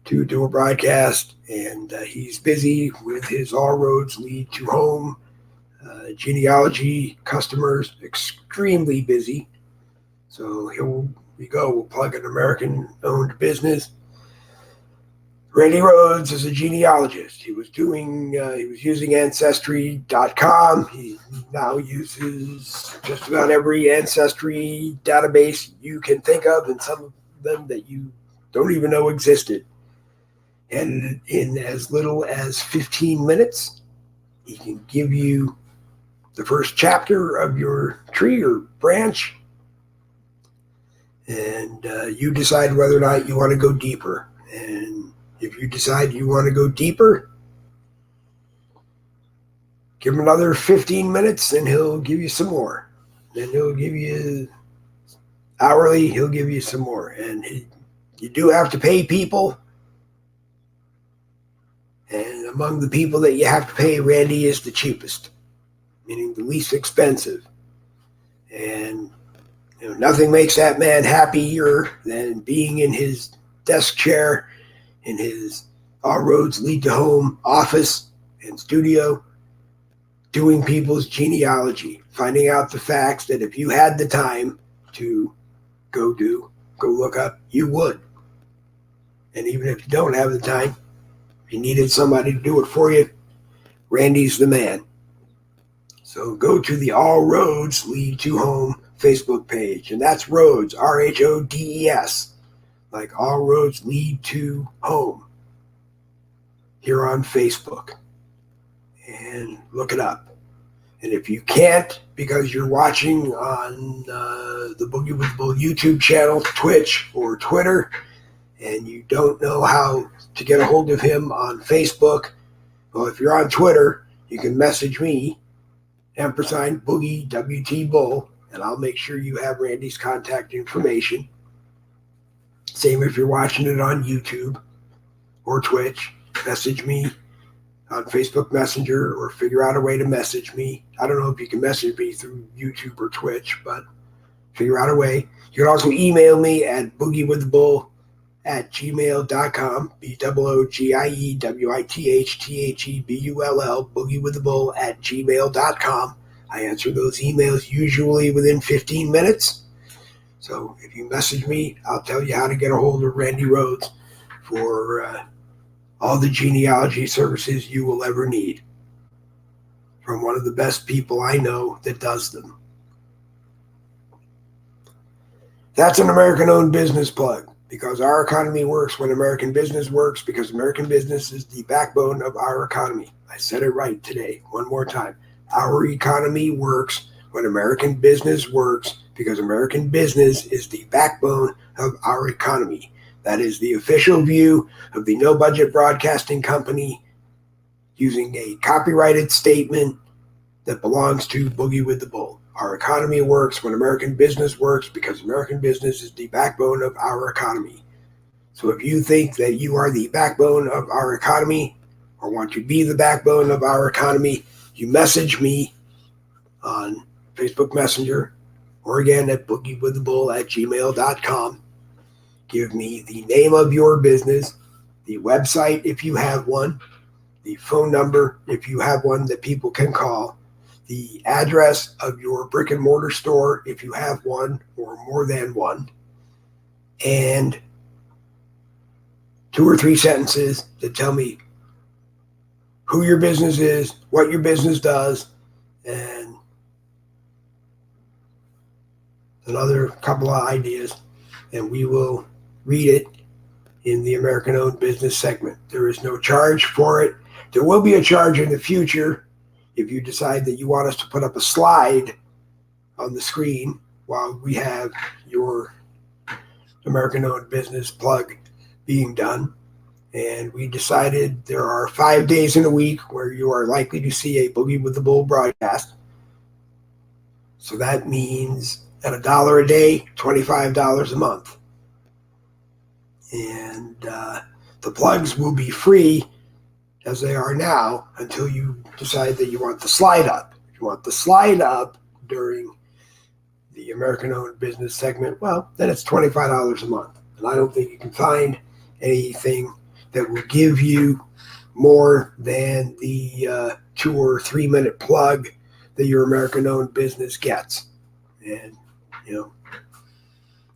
to do a broadcast, and he's busy with his All Roads Lead to Home genealogy customers, extremely busy. So here we go. We'll plug an American-owned business. Randy Rhodes is a genealogist. He was using Ancestry.com. He now uses just about every ancestry database you can think of, and some of them that you don't even know existed. And in as little as 15 minutes, he can give you the first chapter of your tree or branch, and you decide whether or not you want to go deeper. And if you decide you want to go deeper, give him another 15 minutes and he'll give you some more. Then he'll give you hourly, he'll give you some more. And you do have to pay people. And among the people that you have to pay, Randy is the cheapest, meaning the least expensive. And nothing makes that man happier than being in his desk chair in his All Roads Lead to Home office in studio doing people's genealogy, finding out the facts that if you had the time to go look up, you would. And even if you don't have the time, if you needed somebody to do it for you, Randy's the man. So go to the All Roads Lead to Home Facebook page, and that's Roads, RHODES, like All Roads Lead to Home here on Facebook, and look it up. And if you can't, because you're watching on the Boogie with the Bull YouTube channel, Twitch, or Twitter, and you don't know how to get a hold of him on Facebook, well, if you're on Twitter, you can message me, &Boogie WT Bull, and I'll make sure you have Randy's contact information. Same if you're watching it on YouTube or Twitch, message me on Facebook Messenger or figure out a way to message me. I don't know if you can message me through YouTube or Twitch, but figure out a way. You can also email me at boogiewiththebull@gmail.com, BOOGIEWITHTHEBULL, boogiewiththebull@gmail.com. I answer those emails usually within 15 minutes. So if you message me, I'll tell you how to get a hold of Randy Rhodes for all the genealogy services you will ever need from one of the best people I know that does them. That's an American-owned business plug, because our economy works when American business works, because American business is the backbone of our economy. I said it right today, one more time. Our economy works when American business works, because American business is the backbone of our economy. That is the official view of the No Budget Broadcasting Company, using a copyrighted statement that belongs to Boogie with the Bull. Our economy works when American business works, because American business is the backbone of our economy. So if you think that you are the backbone of our economy or want to be the backbone of our economy, you message me on Facebook Messenger or again at boogiewiththebull@gmail.com. Give me the name of your business, the website if you have one, the phone number if you have one that people can call, the address of your brick and mortar store if you have one or more than one, and 2 or 3 sentences that tell me who your business is, what your business does, and another couple of ideas, and we will read it in the American-owned business segment. There is no charge for it. There will be a charge in the future if you decide that you want us to put up a slide on the screen while we have your American-owned business plug being done. And we decided there are 5 days in a week where you are likely to see a Boogie with the Bull broadcast. So that means at $1 a day, $25 a month. And the plugs will be free as they are now until you decide that you want the slide up. If you want the slide up during the American-owned business segment, well, then it's $25 a month. And I don't think you can find anything that will give you more than the 2 or 3 minute plug that your American-owned business gets. And, you know,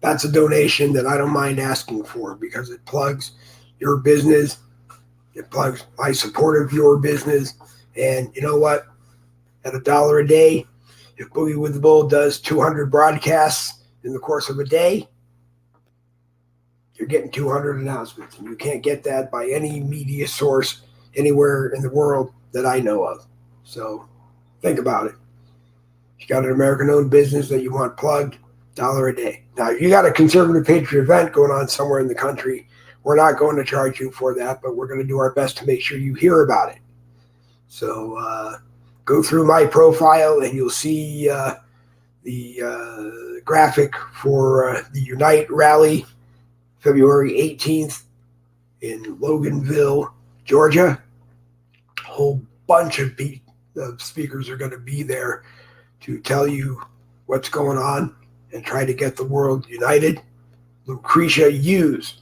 that's a donation that I don't mind asking for, because it plugs your business. It plugs my support of your business. And you know what? At $1 a day, if Boogie with the Bull does 200 broadcasts in the course of a day, you're getting 200 announcements. And you can't get that by any media source anywhere in the world that I know of. So think about it. If you got an American-owned business that you want plugged, $1 a day. Now, if you got a conservative patriot event going on somewhere in the country, we're not going to charge you for that, but we're going to do our best to make sure you hear about it. So go through my profile and you'll see the graphic for the Unite rally, February 18th in Loganville, Georgia. A whole bunch of speakers are going to be there to tell you what's going on and try to get the world united. Lucretia Hughes,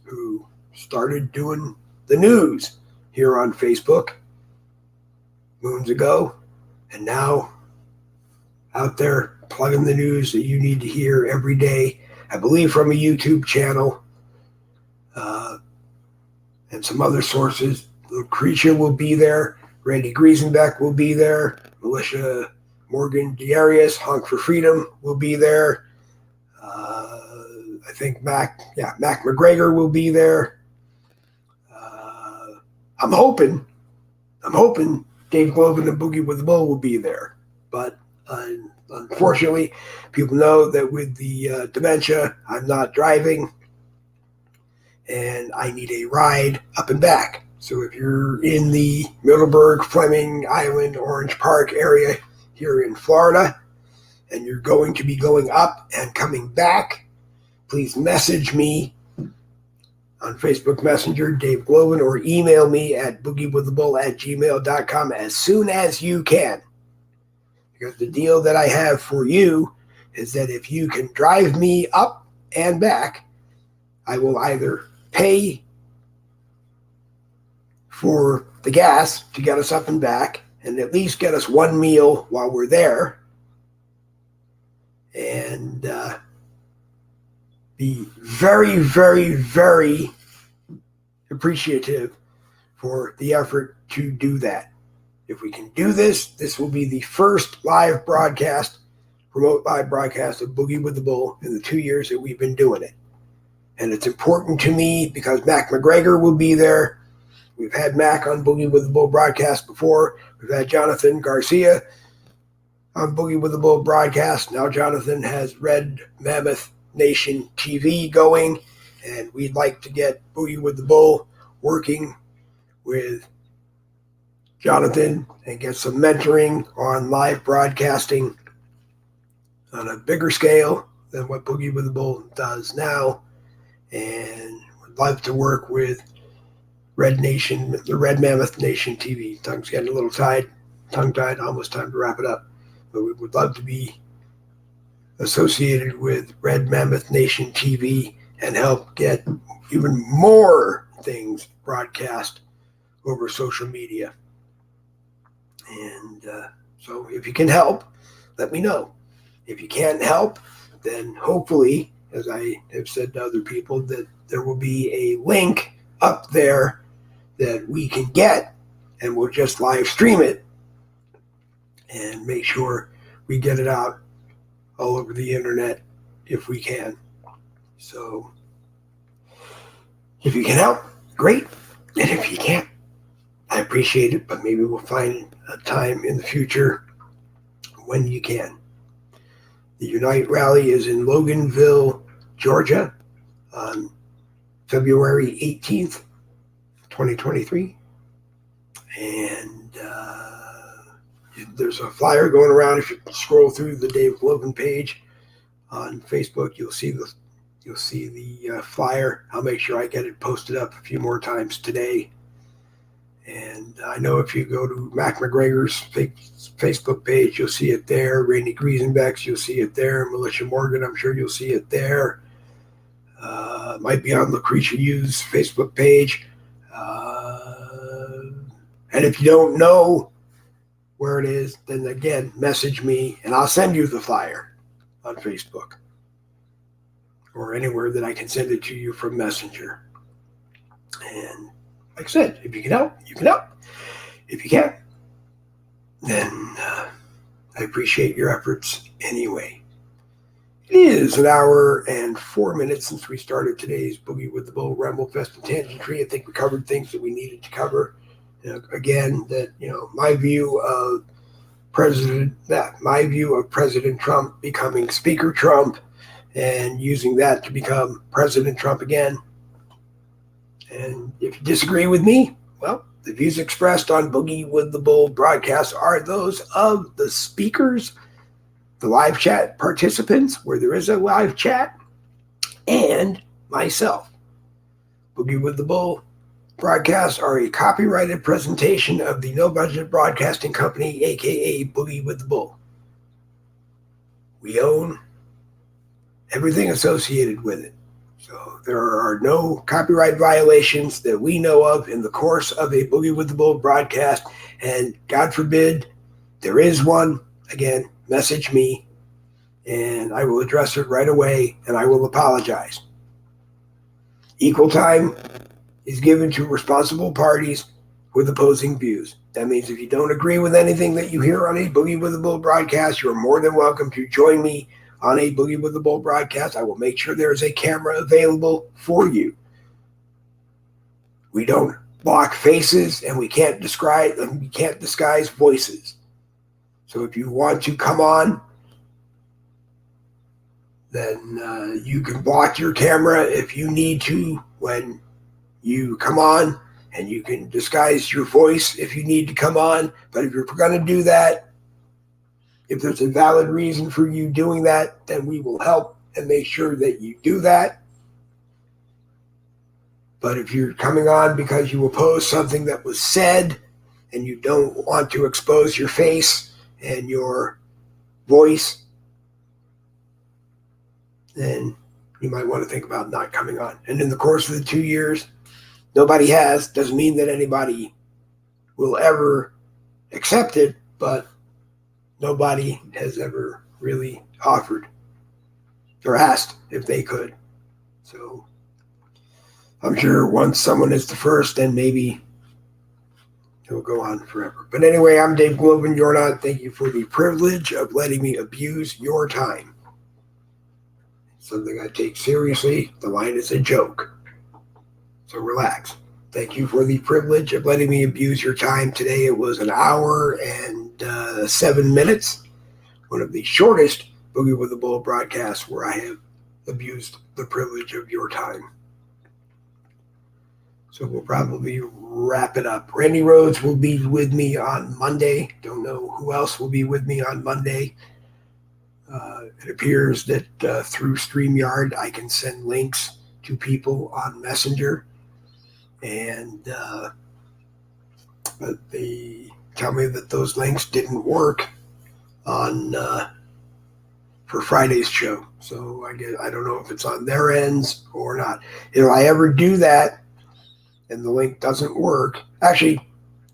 who started doing the news here on Facebook moons ago, and now out there plugging the news that you need to hear every day, I believe from a YouTube channel and some other sources. Lucretia will be there. Randy Griesenbeck will be there. Militia Morgan Darius, Honk for Freedom, will be there. I think Mac McGregor will be there. I'm hoping Dave Glovin and Boogie with the Bull will be there. But unfortunately, people know that with the dementia, I'm not driving, and I need a ride up and back. So if you're in the Middleburg, Fleming Island, Orange Park area here in Florida, and you're going to be going up and coming back, please message me on Facebook Messenger, Dave Glovin, or email me at boogiewiththebull@gmail.com as soon as you can. Because the deal that I have for you is that if you can drive me up and back, I will either pay for the gas to get us up and back and at least get us one meal while we're there, and be very, very, very appreciative for the effort to do that. If we can do this, this will be the first live broadcast, remote live broadcast of Boogie with the Bull in the 2 years that we've been doing it. And it's important to me because Mac McGregor will be there. We've had Mac on Boogie with the Bull broadcast before. We've had Jonathan Garcia on Boogie with the Bull broadcast. Now Jonathan has Red Mammoth Nation TV going, and we'd like to get Boogie with the Bull working with Jonathan and get some mentoring on live broadcasting on a bigger scale than what Boogie with the Bull does now, and would love to work with the Red Mammoth Nation TV. Tongue's getting a little tongue-tied, almost time to wrap it up. But we would love to be associated with Red Mammoth Nation TV and help get even more things broadcast over social media. And so if you can help, let me know. If you can't help, then hopefully, as I have said to other people, that there will be a link up there that we can get, and we'll just live stream it and make sure we get it out all over the internet if we can. So if you can help, great. And if you can't, I appreciate it, but maybe we'll find a time in the future when you can. The Unite rally is in Loganville, Georgia on February 18th, 2023. And there's a flyer going around. If you scroll through the Dave Glovin page on Facebook, you'll see the flyer. I'll make sure I get it posted up a few more times today. And I know if you go to Mac McGregor's Facebook page, you'll see it there. Randy Griesenbeck's, you'll see it there. Militia Morgan, I'm sure you'll see it there. Might be on Lucretia U's Facebook page. And if you don't know where it is, then again, message me and I'll send you the flyer on Facebook or anywhere that I can send it to you from Messenger. And like I said, if you can help, you can help. If you can't, then I appreciate your efforts anyway. It is an hour and 4 minutes since we started today's Boogie with the Bull Ramble Fest and Tangentry. I think we covered things that we needed to cover. Again, that my view of President Trump becoming Speaker Trump and using that to become President Trump again. And if you disagree with me, well, the views expressed on Boogie with the Bull broadcasts are those of the speakers, the live chat participants, where there is a live chat, and myself. Boogie with the Bull broadcasts are a copyrighted presentation of the No Budget Broadcasting Company, aka Boogie with the Bull. We own everything associated with it. So there are no copyright violations that we know of in the course of a Boogie with the Bull broadcast. And God forbid there is one, again, message me and I will address it right away and I will apologize. Equal time is given to responsible parties with opposing views. That means if you don't agree with anything that you hear on a Boogie with the Bull broadcast, you're more than welcome to join me on a Boogie with the Bull broadcast. I will make sure there is a camera available for you. We don't block faces and we can't disguise voices. So if you want to come on, then you can block your camera if you need to when you come on, and you can disguise your voice if you need to come on. But if you're going to do that, if there's a valid reason for you doing that, then we will help and make sure that you do that. But if you're coming on because you oppose something that was said and you don't want to expose your face and your voice, then you might want to think about not coming on. And in the course of the 2 years, nobody has. Doesn't mean that anybody will ever accept it, but nobody has ever really offered or asked if they could. So I'm sure once someone is the first, then maybe it'll go on forever. But anyway, I'm Dave Globin. You're not. Thank you for the privilege of letting me abuse your time. Something I take seriously. The line is a joke. So relax. Thank you for the privilege of letting me abuse your time. Today it was 1 hour and 7 minutes. One of the shortest Boogie with the Bull broadcasts where I have abused the privilege of your time. So we'll probably wrap it up. Randy Rhodes will be with me on Monday. Don't know who else will be with me on Monday. It appears that through StreamYard I can send links to people on Messenger. And but they tell me that those links didn't work on for Friday's show. So I don't know if it's on their ends or not. If I ever do that and the link doesn't work, actually,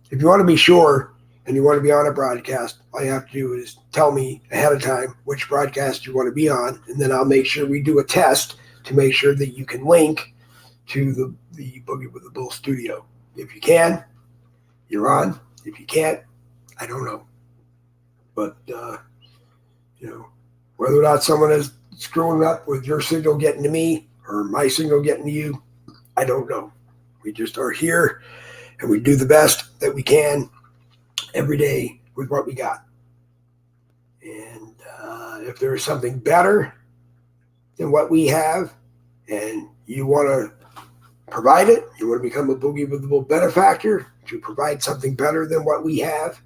if you want to be sure and you want to be on a broadcast, all you have to do is tell me ahead of time which broadcast you want to be on, and then I'll make sure we do a test to make sure that you can link to the Boogie with the Bull studio. If you can, you're on. If you can't, I don't know. But, whether or not someone is screwing up with your signal getting to me or my signal getting to you, I don't know. We just are here and we do the best that we can every day with what we got. And if there is something better than what we have and you want to provide it, you want to become a Boogie with the Bull benefactor to provide something better than what we have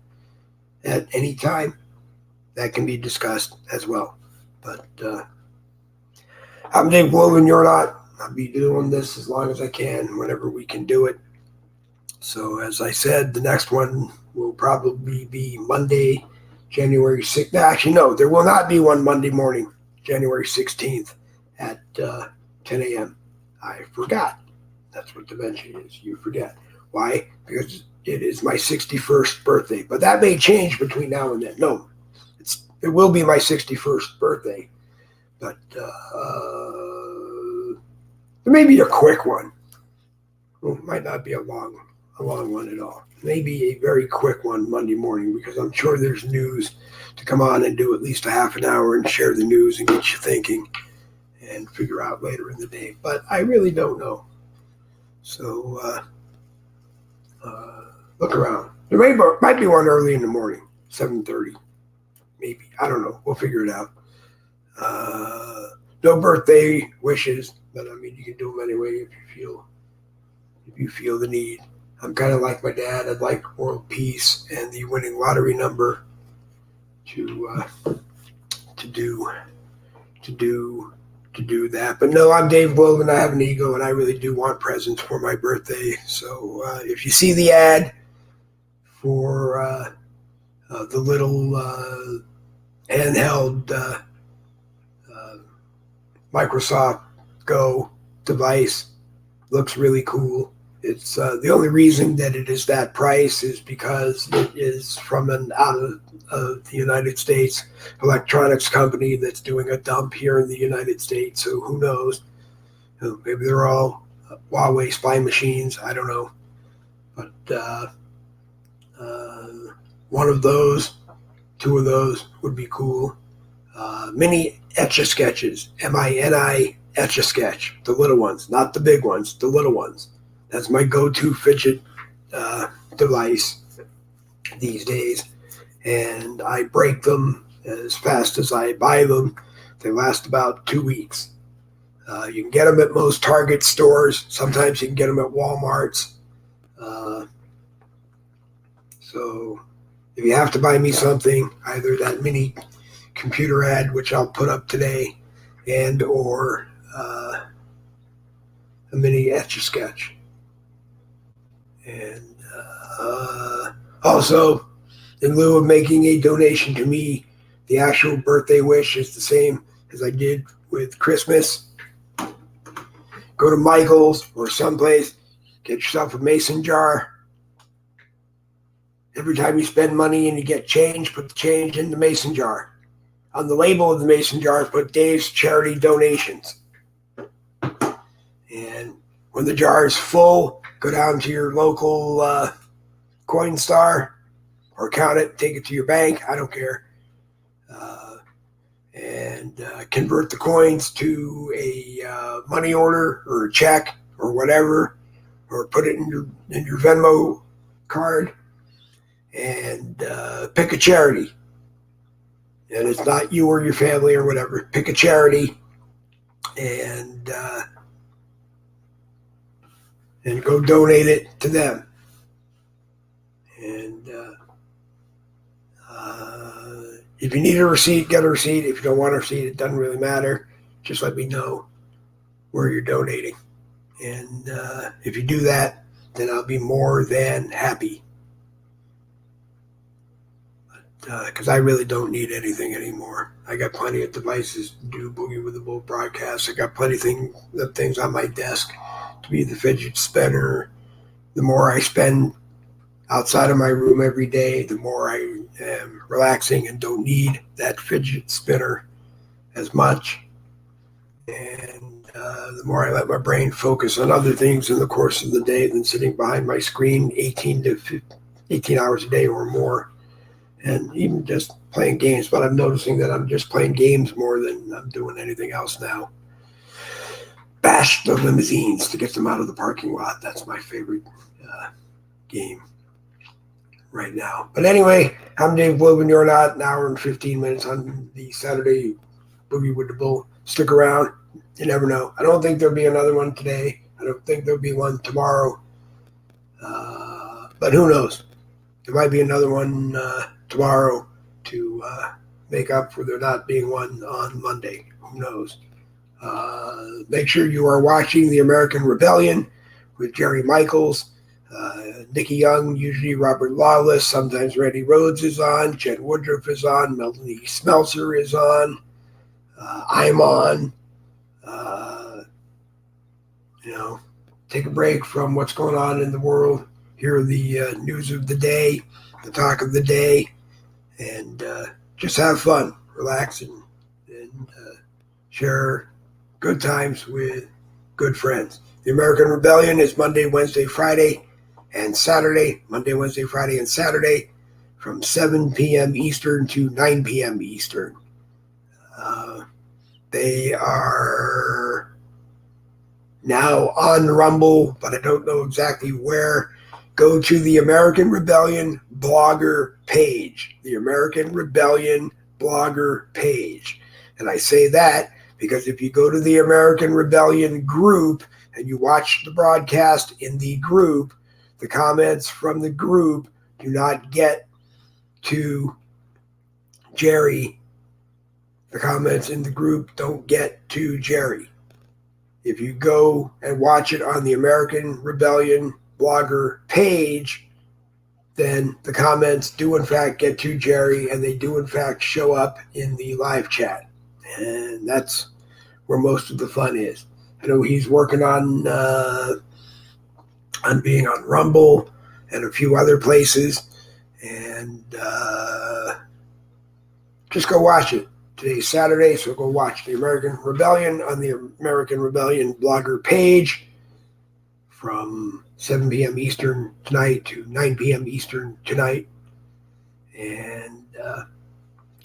at any time, that can be discussed as well. But I'm Dave Globin, you're not. I'll be doing this as long as I can, whenever we can do it. So as I said, the next one will probably be Monday, January 6th. Actually, no, there will not be one Monday morning, January 16th at 10 a.m. I forgot. That's what dementia is. You forget. Why? Because it is my 61st birthday. But that may change between now and then. No, it will be my 61st birthday. But it may be a quick one. Well, it might not be a long one at all. Maybe a very quick one Monday morning, because I'm sure there's news to come on and do at least a half an hour and share the news and get you thinking and figure out later in the day. But I really don't know. So look around. There might be one early in the morning, 7:30, maybe. I don't know. We'll figure it out. No birthday wishes, but I mean, you can do them anyway if you feel the need. I'm kind of like my dad. I'd like world peace and the winning lottery number to do that. But no, I'm Dave Globin. I have an ego, and I really do want presents for my birthday. So if you see the ad for the little handheld Microsoft Go device. Looks really cool. It's the only reason that it is that price is because it is from an out of the United States electronics company that's doing a dump here in the United States. So who knows? Maybe they're all Huawei spy machines. I don't know. But one of those, two of those would be cool. Mini Etch-a-Sketches, MINI Etch-a-Sketch, the little ones, not the big ones, the little ones. That's my go-to fidget device these days. And I break them as fast as I buy them. They last about 2 weeks. You can get them at most Target stores. Sometimes you can get them at Walmart's. So if you have to buy me something, either that mini computer ad, which I'll put up today, and or a mini Etch-a-Sketch. And also, in lieu of making a donation to me, the actual birthday wish is the same as I did with Christmas. Go to Michael's or someplace, get yourself a mason jar. Every time you spend money and you get change, put the change in the mason jar. On the label of the mason jar, put Dave's Charity Donations. And when the jar is full, go down to your local Coinstar or count it, take it to your bank. I don't care. And convert the coins to a money order or a check or whatever, or put it in your Venmo card, and pick a charity. And it's not you or your family or whatever. Pick a charity and go donate it to them. And if you need a receipt, get a receipt. If you don't want a receipt, it doesn't really matter. Just let me know where you're donating. And if you do that, then I'll be more than happy. Because I really don't need anything anymore. I got plenty of devices to do Boogie with the Bull broadcasts. I got plenty of things on my desk to be the fidget spinner. The more I spend outside of my room every day, the more I am relaxing and don't need that fidget spinner as much. And the more I let my brain focus on other things in the course of the day than sitting behind my screen 18 hours a day or more. And even just playing games, but I'm noticing that I'm just playing games more than I'm doing anything else now. Bash the limousines to get them out of the parking lot. That's my favorite game right now. But anyway, I'm Dave Globin, you're not. An hour and 15 minutes on the Saturday Boogie with the Bull. Stick around. You never know. I don't think there'll be another one today. I don't think there'll be one tomorrow. But who knows? There might be another one tomorrow to make up for there not being one on Monday. Who knows? Make sure you are watching The American Rebellion with Jerry Michaels, Nikki Young, usually Robert Lawless, sometimes Randy Rhodes is on, Jen Woodruff is on, Melanie Smeltzer is on, I'm on. Take a break from what's going on in the world. Hear the news of the day, the talk of the day, and just have fun, relax, and share good times with good friends. The American Rebellion is Monday, Wednesday, Friday, and Saturday. Monday, Wednesday, Friday, and Saturday from 7 p.m. Eastern to 9 p.m. Eastern. They are now on Rumble, but I don't know exactly where. Go to the American Rebellion blogger page. The American Rebellion blogger page. And I say that because if you go to the American Rebellion group and you watch the broadcast in the group, the comments from the group do not get to Jerry. The comments in the group don't get to Jerry. If you go and watch it on the American Rebellion blogger page, then the comments do in fact get to Jerry, and they do in fact show up in the live chat. And that's where most of the fun is. I know he's working on being on Rumble and a few other places. And just go watch it. Today's Saturday, so go watch the American Rebellion on the American Rebellion blogger page from 7 p.m. Eastern tonight to 9 p.m. Eastern tonight. And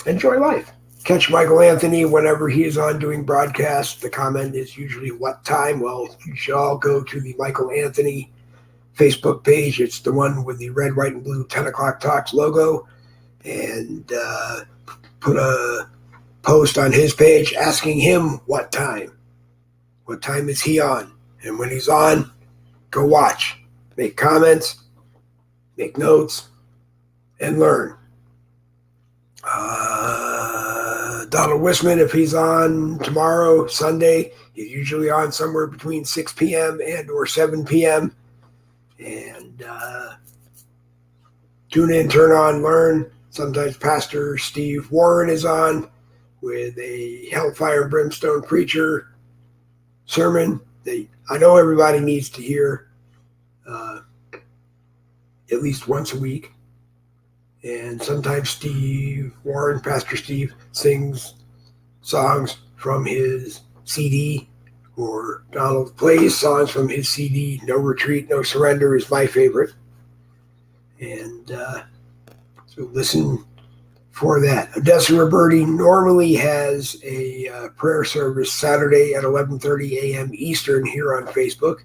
enjoy life. Catch Michael Anthony whenever he is on doing broadcasts. The comment is usually what time. Well, you should all go to the Michael Anthony Facebook page. It's the one with the red, white, and blue 10 o'clock talks logo. And put a post on his page asking him what time. What time is he on? And when he's on, go watch. Make comments, make notes, and learn. Donald Wisman, if he's on tomorrow, Sunday, he's usually on somewhere between 6 p.m. and or 7 p.m. And tune in, turn on, learn. Sometimes Pastor Steve Warren is on with a Hellfire and Brimstone preacher sermon that I know everybody needs to hear at least once a week. And sometimes Steve Warren, Pastor Steve, sings songs from his CD, or Donald plays songs from his CD. No Retreat, No Surrender is my favorite. And so listen for that. Odessa Roberti normally has a prayer service Saturday at 11:30 a.m. Eastern here on Facebook.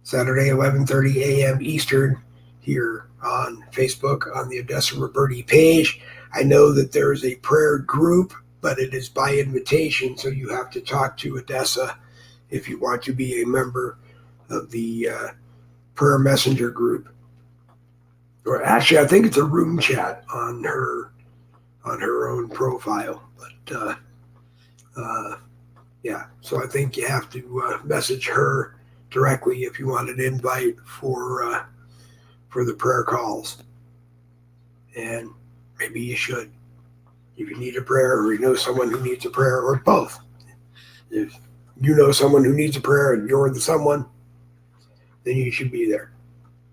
Saturday, 11:30 a.m. Eastern here on Facebook on the Odessa Roberti page. I know that there is a prayer group, but it is by invitation, so you have to talk to Odessa if you want to be a member of the prayer messenger group. Or actually, I think it's a room chat on her own profile. But yeah, so I think you have to message her directly if you want an invite for the prayer calls. And maybe you should. If you need a prayer, or you know someone who needs a prayer, or both. If you know someone who needs a prayer and you're the someone, then you should be there.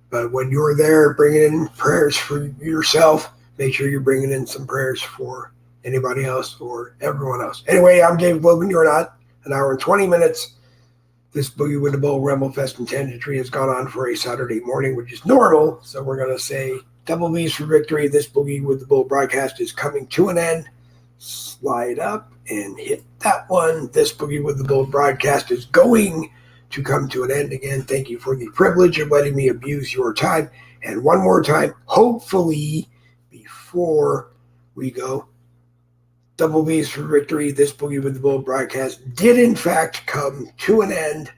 But when you're there bringing in prayers for yourself, make sure you're bringing in some prayers for anybody else or everyone else. Anyway, I'm Dave Wilburn. You're not. An hour and 20 minutes. This Boogie with the Bull Rumble Fest and Tangentry has gone on for a Saturday morning, which is normal. So we're going to say double B's for victory. This Boogie with the Bull broadcast is coming to an end. Slide up and hit that one. This Boogie with the Bull broadcast is going to come to an end again. Thank you for the privilege of letting me abuse your time. And one more time, hopefully, before we go, double B's for victory. This Boogie with the Bull broadcast did in fact come to an end.